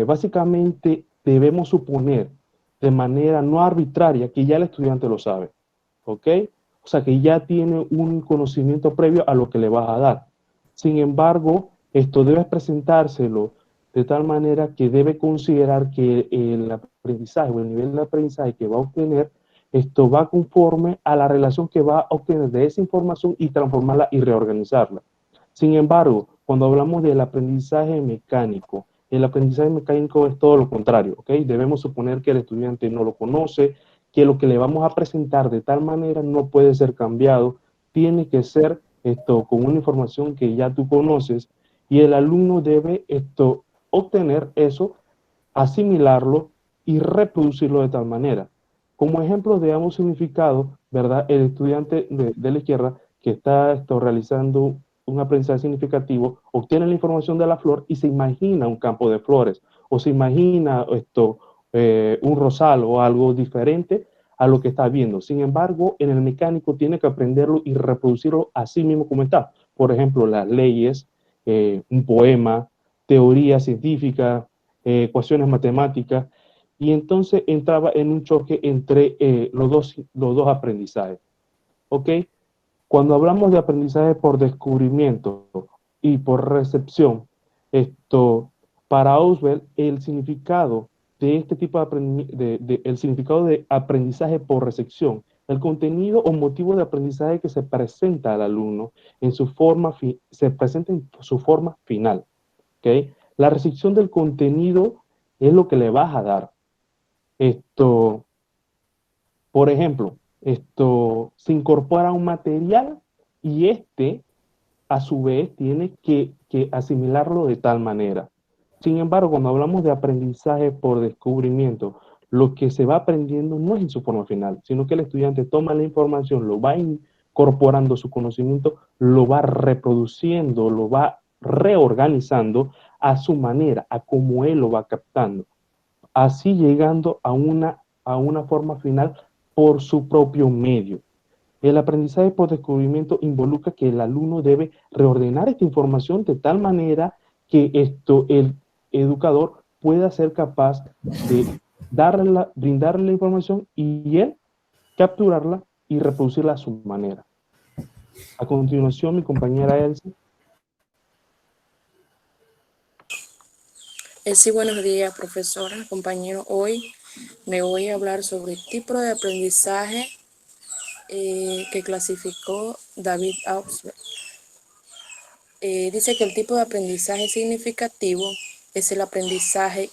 básicamente debemos suponer de manera no arbitraria que ya el estudiante lo sabe. ¿Ok? O sea, que ya tiene un conocimiento previo a lo que le vas a dar. Sin embargo, esto debes presentárselo de tal manera que debe considerar que el aprendizaje o el nivel de aprendizaje que va a obtener, esto va conforme a la relación que va a obtener de esa información y transformarla y reorganizarla. Sin embargo, cuando hablamos del aprendizaje mecánico, El aprendizaje mecánico es todo lo contrario, ¿ok? Debemos suponer que el estudiante no lo conoce, que lo que le vamos a presentar de tal manera no puede ser cambiado, tiene que ser con una información que ya tú conoces, y el alumno debe obtener eso, asimilarlo y reproducirlo de tal manera. Como ejemplo de ambos significados, ¿verdad? El estudiante de la izquierda que está realizando un aprendizaje significativo obtiene la información de la flor y se imagina un campo de flores, o se imagina un rosal o algo diferente a lo que está viendo. Sin embargo, en el mecánico tiene que aprenderlo y reproducirlo así mismo como está. Por ejemplo, las leyes, un poema, teoría científica, ecuaciones matemáticas, y entonces entraba en un choque entre los dos aprendizajes. ¿Ok? Cuando hablamos de aprendizaje por descubrimiento y por recepción, para Ausubel, el significado de este tipo el significado de aprendizaje por recepción, el contenido o motivo de aprendizaje que se presenta al alumno en su forma, se presenta en su forma final. ¿Okay? La recepción del contenido es lo que le vas a dar. Por ejemplo, se incorpora un material y a su vez, tiene que asimilarlo de tal manera. Sin embargo, cuando hablamos de aprendizaje por descubrimiento, lo que se va aprendiendo no es en su forma final, sino que el estudiante toma la información, lo va incorporando su conocimiento, lo va reproduciendo, lo va reorganizando a su manera, a como él lo va captando, así llegando a una forma final por su propio medio. El aprendizaje por descubrimiento involucra que el alumno debe reordenar esta información de tal manera que el educador pueda ser capaz de brindarle la información y él capturarla y reproducirla a su manera. A continuación, mi compañera Elsa. Sí, buenos días, profesora, compañero. Hoy me voy a hablar sobre el tipo de aprendizaje que clasificó David Ausubel. Dice que el tipo de aprendizaje significativo es el aprendizaje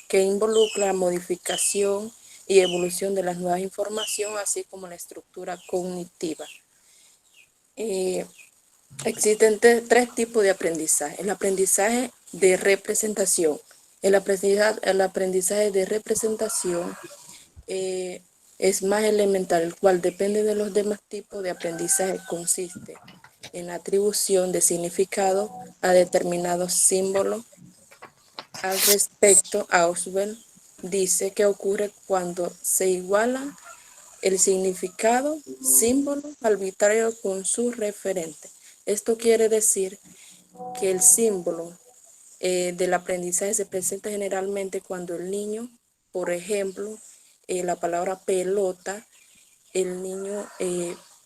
que involucra modificación y evolución de las nuevas informaciones, así como la estructura cognitiva. Existen tres tipos de aprendizaje. El aprendizaje de representación. El aprendizaje de representación es más elemental, el cual depende de los demás tipos de aprendizaje. Consiste en la atribución de significado a determinados símbolos. Al respecto, Ausubel dice que ocurre cuando se iguala el significado, símbolo arbitrario con su referente. Esto quiere decir que el símbolo del aprendizaje se presenta generalmente cuando el niño, por ejemplo, la palabra pelota, el niño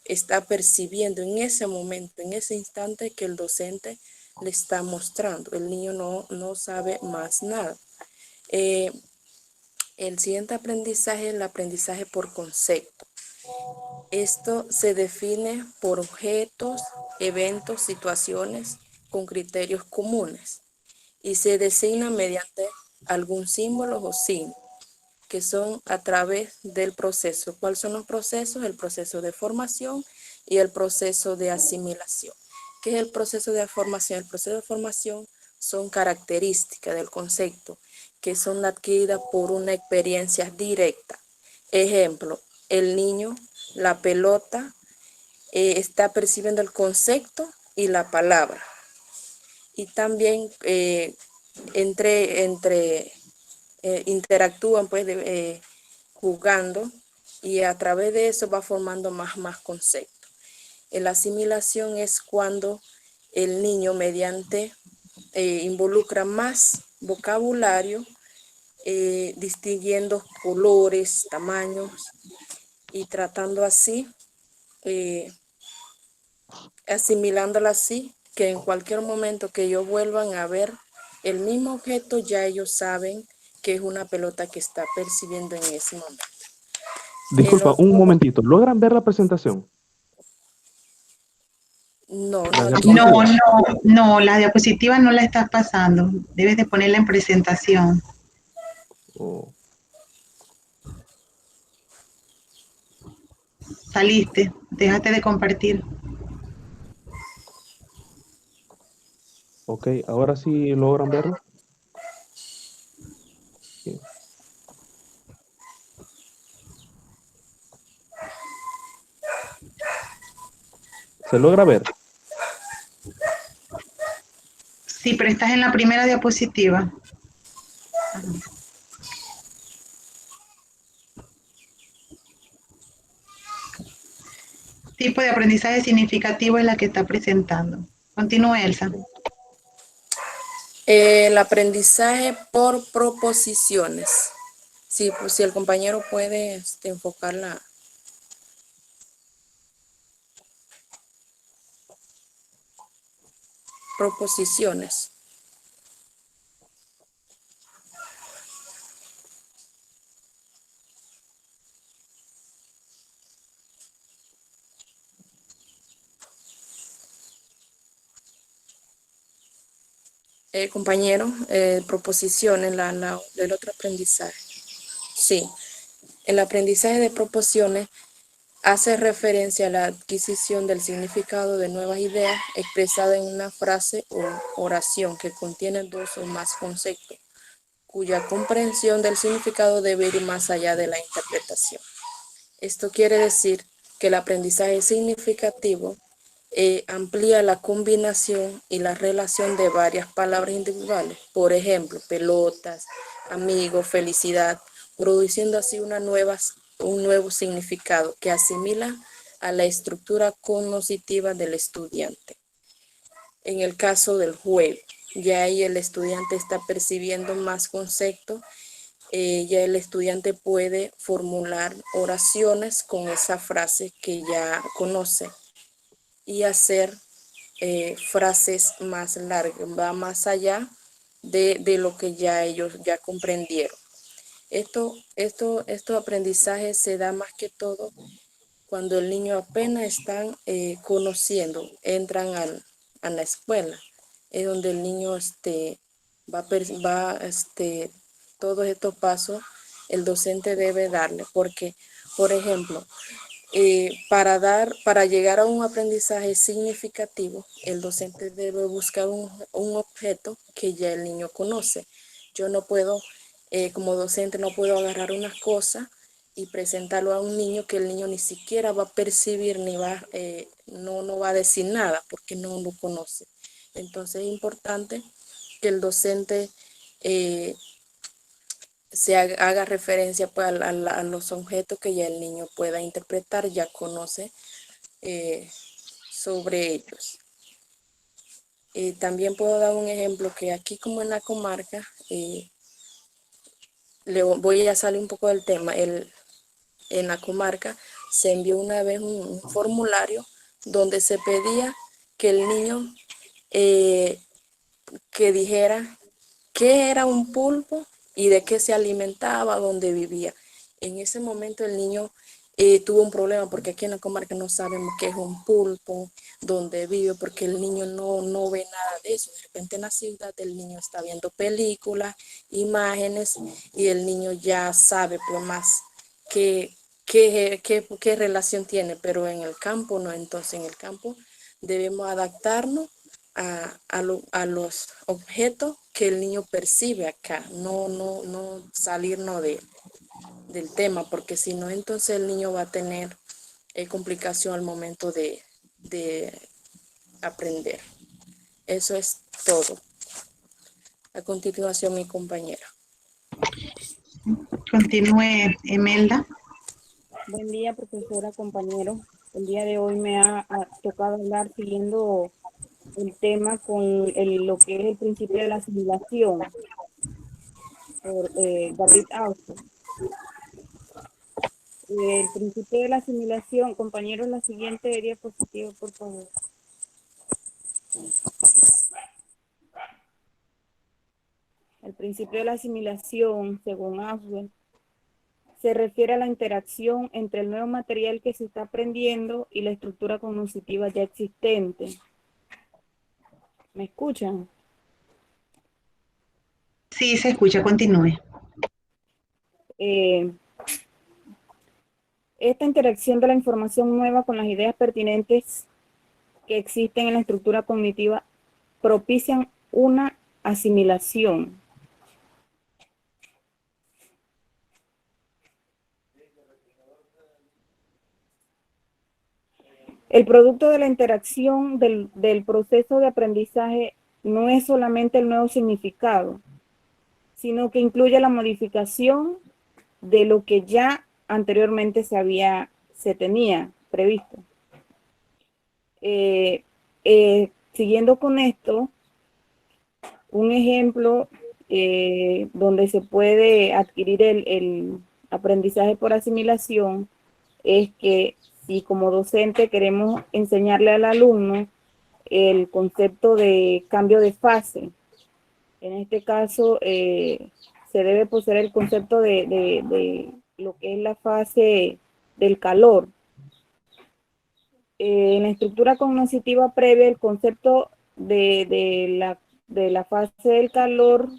está percibiendo en ese momento, en ese instante que el docente le está mostrando. El niño no sabe más nada. El siguiente aprendizaje es el aprendizaje por concepto. Esto se define por objetos, eventos, situaciones con criterios comunes y se designa mediante algún símbolo o signo, que son a través del proceso. ¿Cuáles son los procesos? El proceso de formación y el proceso de asimilación. ¿Qué es el proceso de formación? El proceso de formación son características del concepto que son adquiridas por una experiencia directa. Ejemplo, el niño, la pelota, está percibiendo el concepto y la palabra. Y también interactúan pues jugando, y a través de eso va formando más conceptos. La asimilación es cuando el niño mediante involucra más vocabulario, distinguiendo colores, tamaños y tratando así, asimilándola así, que en cualquier momento que ellos vuelvan a ver el mismo objeto, ya ellos saben que es una pelota que está percibiendo en ese momento. Disculpa, un momentito. ¿Logran ver la presentación? No, ¿La no la No, diapositiva? no, la diapositiva no la estás pasando. Debes de ponerla en presentación. Oh, Saliste, déjate de compartir. ok, ahora sí logran verlo. Sí. ¿Se logra ver? Sí, pero estás en la primera diapositiva. Ajá. Tipo de aprendizaje significativo es la que está presentando. Continúe, Elsa. El aprendizaje por proposiciones. Sí, pues, si el compañero puede enfocar la proposiciones. Compañero, proposiciones, del otro aprendizaje. Sí, el aprendizaje de proposiciones hace referencia a la adquisición del significado de nuevas ideas expresadas en una frase o oración que contiene dos o más conceptos, cuya comprensión del significado debe ir más allá de la interpretación. Esto quiere decir que el aprendizaje significativo amplía la combinación y la relación de varias palabras individuales, por ejemplo, pelotas, amigos, felicidad, produciendo así un nuevo significado que asimila a la estructura cognitiva del estudiante. En el caso del juego, ya ahí el estudiante está percibiendo más conceptos, ya el estudiante puede formular oraciones con esa frase que ya conoce y hacer frases más largas, va más allá de lo que ya ellos ya comprendieron. Estos aprendizajes se da más que todo cuando el niño apenas están conociendo, entran a la escuela. Es donde el niño todos estos pasos el docente debe darle, porque, por ejemplo, para llegar a un aprendizaje significativo, el docente debe buscar un objeto que ya el niño conoce. Yo no puedo, como docente, no puedo agarrar una cosa y presentarlo a un niño que el niño ni siquiera va a percibir ni no va a decir nada porque no lo conoce. Entonces es importante que el docente se haga referencia pues, a los objetos que ya el niño pueda interpretar, ya conoce sobre ellos. También puedo dar un ejemplo que aquí como en la comarca, voy a salir un poco del tema, en la comarca se envió una vez un formulario donde se pedía que el niño que dijera qué era un pulpo y de qué se alimentaba, dónde vivía. En ese momento el niño tuvo un problema porque aquí en la comarca no sabemos qué es un pulpo, dónde vive, porque el niño no ve nada de eso. De repente en la ciudad el niño está viendo películas, imágenes y el niño ya sabe pues más qué relación tiene, pero en el campo no. Entonces en el campo debemos adaptarnos a los objetos que el niño percibe acá, no salirnos del tema, porque si no, entonces el niño va a tener complicación al momento de aprender. Eso es todo. A continuación, mi compañera. Continúe, Emelda. Buen día, profesora, compañero. El día de hoy me ha tocado hablar siguiendo el tema con lo que es el principio de la asimilación por David Austin. El principio de la asimilación, compañeros, la siguiente diapositiva, por favor. El principio de la asimilación, según Austin, se refiere a la interacción entre el nuevo material que se está aprendiendo y la estructura cognitiva ya existente. ¿Me escuchan? Sí, se escucha, continúe. Esta interacción de la información nueva con las ideas pertinentes que existen en la estructura cognitiva propician una asimilación. El producto de la interacción del proceso de aprendizaje no es solamente el nuevo significado, sino que incluye la modificación de lo que ya anteriormente se tenía previsto. Siguiendo con esto, un ejemplo donde se puede adquirir el aprendizaje por asimilación es que si como docente queremos enseñarle al alumno el concepto de cambio de fase, en este caso se debe poseer el concepto de lo que es la fase del calor. En la estructura cognitiva previa, el concepto de la fase del calor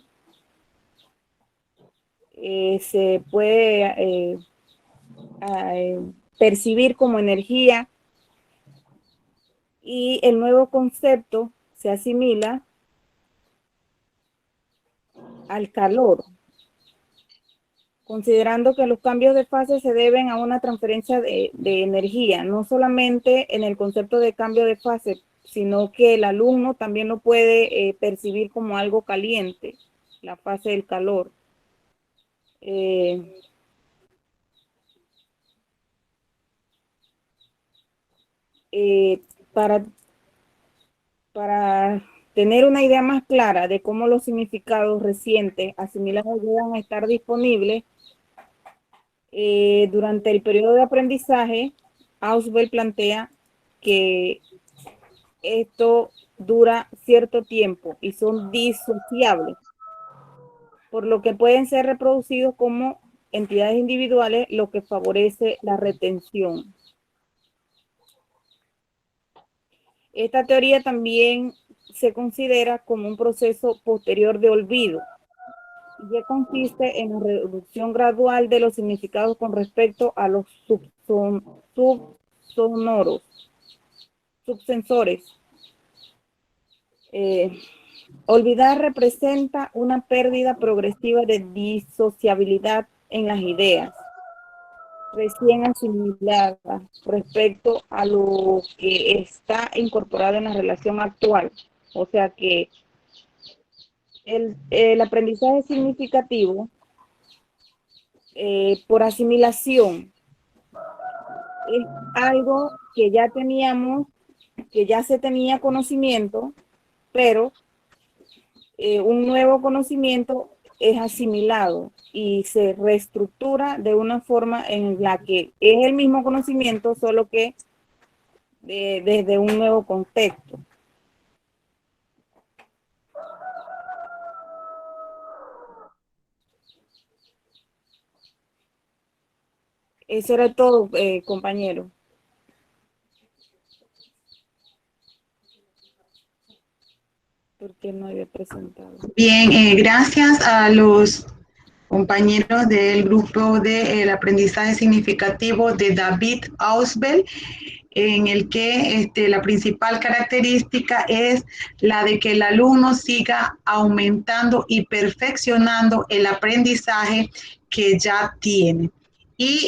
se puede percibir como energía, y el nuevo concepto se asimila al calor, considerando que los cambios de fase se deben a una transferencia de energía, no solamente en el concepto de cambio de fase, sino que el alumno también lo puede percibir como algo caliente, la fase del calor. Para tener una idea más clara de cómo los significados recientes asimilados llegan a estar disponibles, durante el periodo de aprendizaje, Ausubel plantea que esto dura cierto tiempo y son disociables, por lo que pueden ser reproducidos como entidades individuales, lo que favorece la retención. Esta teoría también se considera como un proceso posterior de olvido, y que consiste en la reducción gradual de los significados con respecto a los subsensores. Olvidar representa una pérdida progresiva de disociabilidad en las ideas recién asimiladas respecto a lo que está incorporado en la relación actual. O sea que el aprendizaje significativo por asimilación es algo que ya teníamos, que ya se tenía conocimiento, pero un nuevo conocimiento es asimilado y se reestructura de una forma en la que es el mismo conocimiento, solo que desde un nuevo contexto. Eso era todo, compañero. Porque no había presentado. Bien, gracias a los compañeros del grupo del aprendizaje significativo de David Ausubel, en el que la principal característica es la de que el alumno siga aumentando y perfeccionando el aprendizaje que ya tiene. Y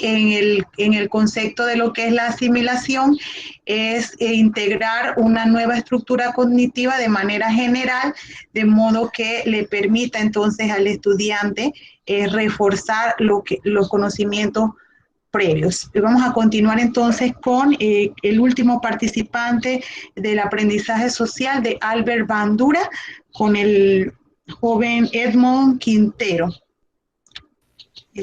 en el concepto de lo que es la asimilación es integrar una nueva estructura cognitiva de manera general, de modo que le permita entonces al estudiante reforzar los conocimientos previos. Vamos a continuar entonces con el último participante del aprendizaje social de Albert Bandura, con el joven Edmond Quintero.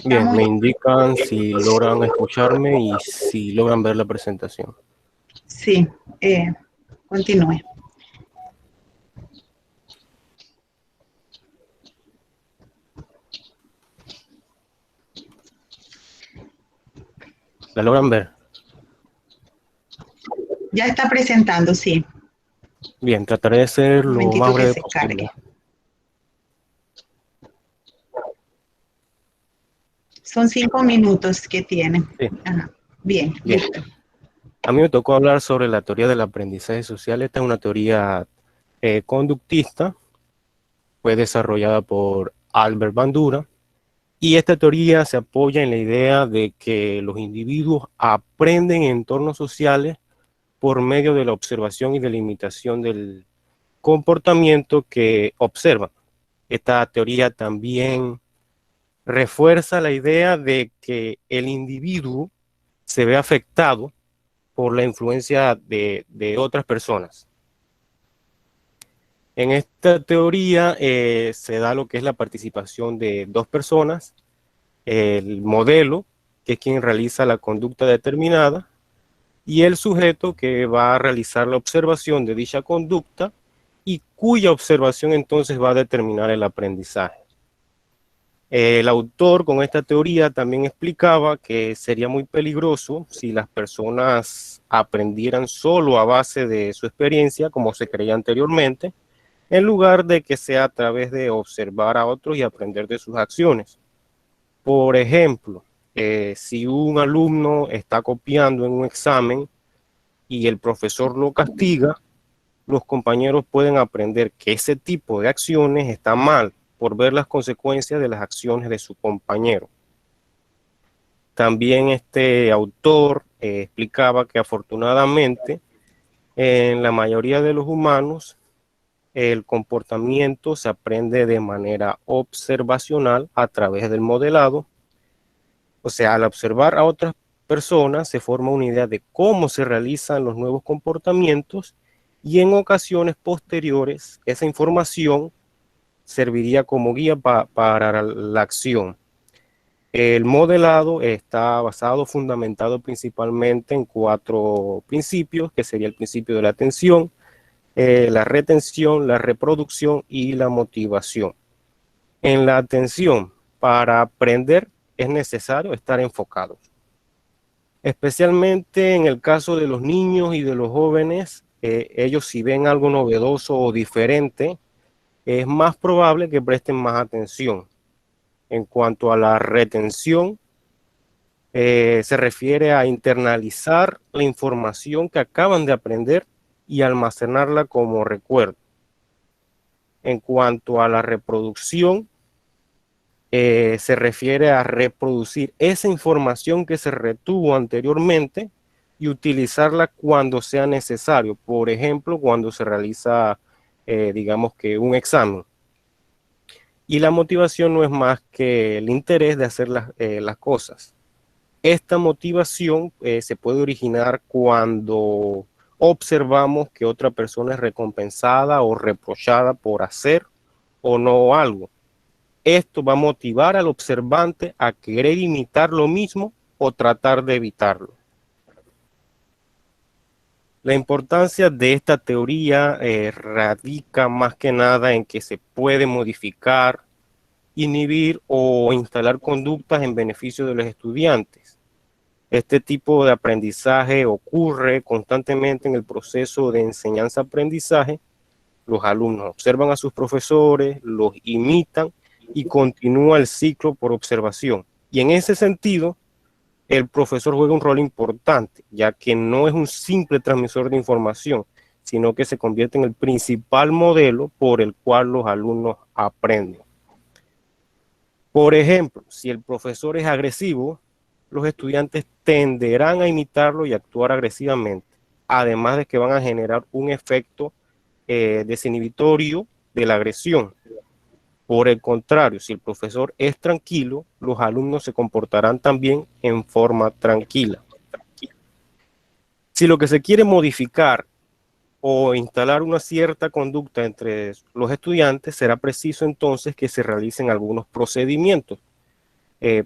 Bien, me indican si logran escucharme y si logran ver la presentación. Sí, continúe. ¿La logran ver? Ya está presentando, sí. Bien, trataré de ser Un lo momentito más que breve se posible. cargue. Son 5 minutos que tiene. Sí. Ajá. Bien, Bien. listo. A mí me tocó hablar sobre la teoría del aprendizaje social. Esta es una teoría conductista, fue desarrollada por Albert Bandura, y esta teoría se apoya en la idea de que los individuos aprenden en entornos sociales por medio de la observación y de la imitación del comportamiento que observan. Esta teoría también refuerza la idea de que el individuo se ve afectado por la influencia de otras personas. En esta teoría se da lo que es la participación de dos personas, el modelo, que es quien realiza la conducta determinada, y el sujeto que va a realizar la observación de dicha conducta y cuya observación entonces va a determinar el aprendizaje. El autor con esta teoría también explicaba que sería muy peligroso si las personas aprendieran solo a base de su experiencia, como se creía anteriormente, en lugar de que sea a través de observar a otros y aprender de sus acciones. Por ejemplo, si un alumno está copiando en un examen y el profesor lo castiga, los compañeros pueden aprender que ese tipo de acciones está mal por ver las consecuencias de las acciones de su compañero. También este autor explicaba que afortunadamente en la mayoría de los humanos el comportamiento se aprende de manera observacional a través del modelado. O sea, al observar a otras personas se forma una idea de cómo se realizan los nuevos comportamientos y en ocasiones posteriores esa información serviría como guía para la acción. El modelado está basado, fundamentado principalmente en 4 principios, que sería el principio de la atención, la retención, la reproducción y la motivación. En la atención, para aprender es necesario estar enfocados. Especialmente en el caso de los niños y de los jóvenes, ellos si ven algo novedoso o diferente, es más probable que presten más atención. En cuanto a la retención, se refiere a internalizar la información que acaban de aprender y almacenarla como recuerdo. En cuanto a la reproducción, se refiere a reproducir esa información que se retuvo anteriormente y utilizarla cuando sea necesario. Por ejemplo, cuando se realiza, digamos que un examen. Y la motivación no es más que el interés de hacer las cosas. Esta motivación se puede originar cuando observamos que otra persona es recompensada o reprochada por hacer o no algo. Esto va a motivar al observante a querer imitar lo mismo o tratar de evitarlo. La importancia de esta teoría radica más que nada en que se puede modificar, inhibir o instalar conductas en beneficio de los estudiantes. Este tipo de aprendizaje ocurre constantemente en el proceso de enseñanza-aprendizaje. Los alumnos observan a sus profesores, los imitan y continúa el ciclo por observación. Y en ese sentido, el profesor juega un rol importante, ya que no es un simple transmisor de información, sino que se convierte en el principal modelo por el cual los alumnos aprenden. Por ejemplo, si el profesor es agresivo, los estudiantes tenderán a imitarlo y actuar agresivamente, además de que van a generar un efecto desinhibitorio de la agresión. Por el contrario, si el profesor es tranquilo, los alumnos se comportarán también en forma tranquila. Si lo que se quiere modificar o instalar una cierta conducta entre los estudiantes, será preciso entonces que se realicen algunos procedimientos.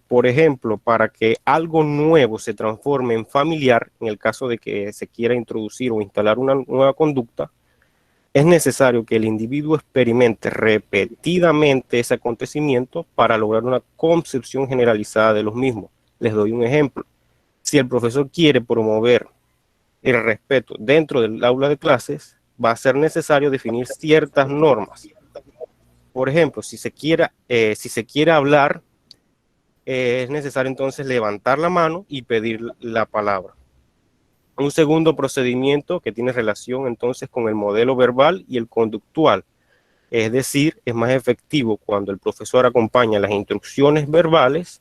Por ejemplo, para que algo nuevo se transforme en familiar, en el caso de que se quiera introducir o instalar una nueva conducta, es necesario que el individuo experimente repetidamente ese acontecimiento para lograr una concepción generalizada de los mismos. Les doy un ejemplo. Si el profesor quiere promover el respeto dentro del aula de clases, va a ser necesario definir ciertas normas. Por ejemplo, si se quiere hablar, es necesario entonces levantar la mano y pedir la palabra. Un segundo procedimiento que tiene relación entonces con el modelo verbal y el conductual. Es decir, es más efectivo cuando el profesor acompaña las instrucciones verbales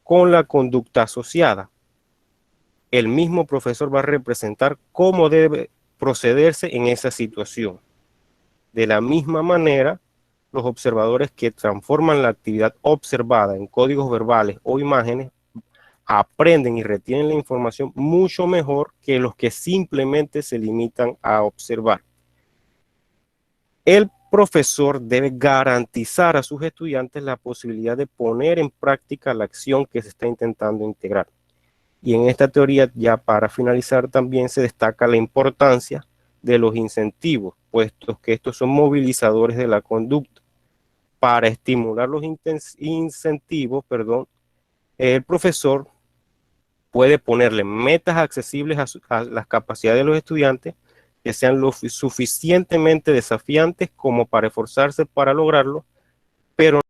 con la conducta asociada. El mismo profesor va a representar cómo debe procederse en esa situación. De la misma manera, los observadores que transforman la actividad observada en códigos verbales o imágenes aprenden y retienen la información mucho mejor que los que simplemente se limitan a observar. El profesor debe garantizar a sus estudiantes la posibilidad de poner en práctica la acción que se está intentando integrar. Y en esta teoría, ya para finalizar, también se destaca la importancia de los incentivos, puesto que estos son movilizadores de la conducta. Para estimular los incentivos, el profesor puede ponerle metas accesibles a las capacidades de los estudiantes que sean lo suficientemente desafiantes como para esforzarse para lograrlo, pero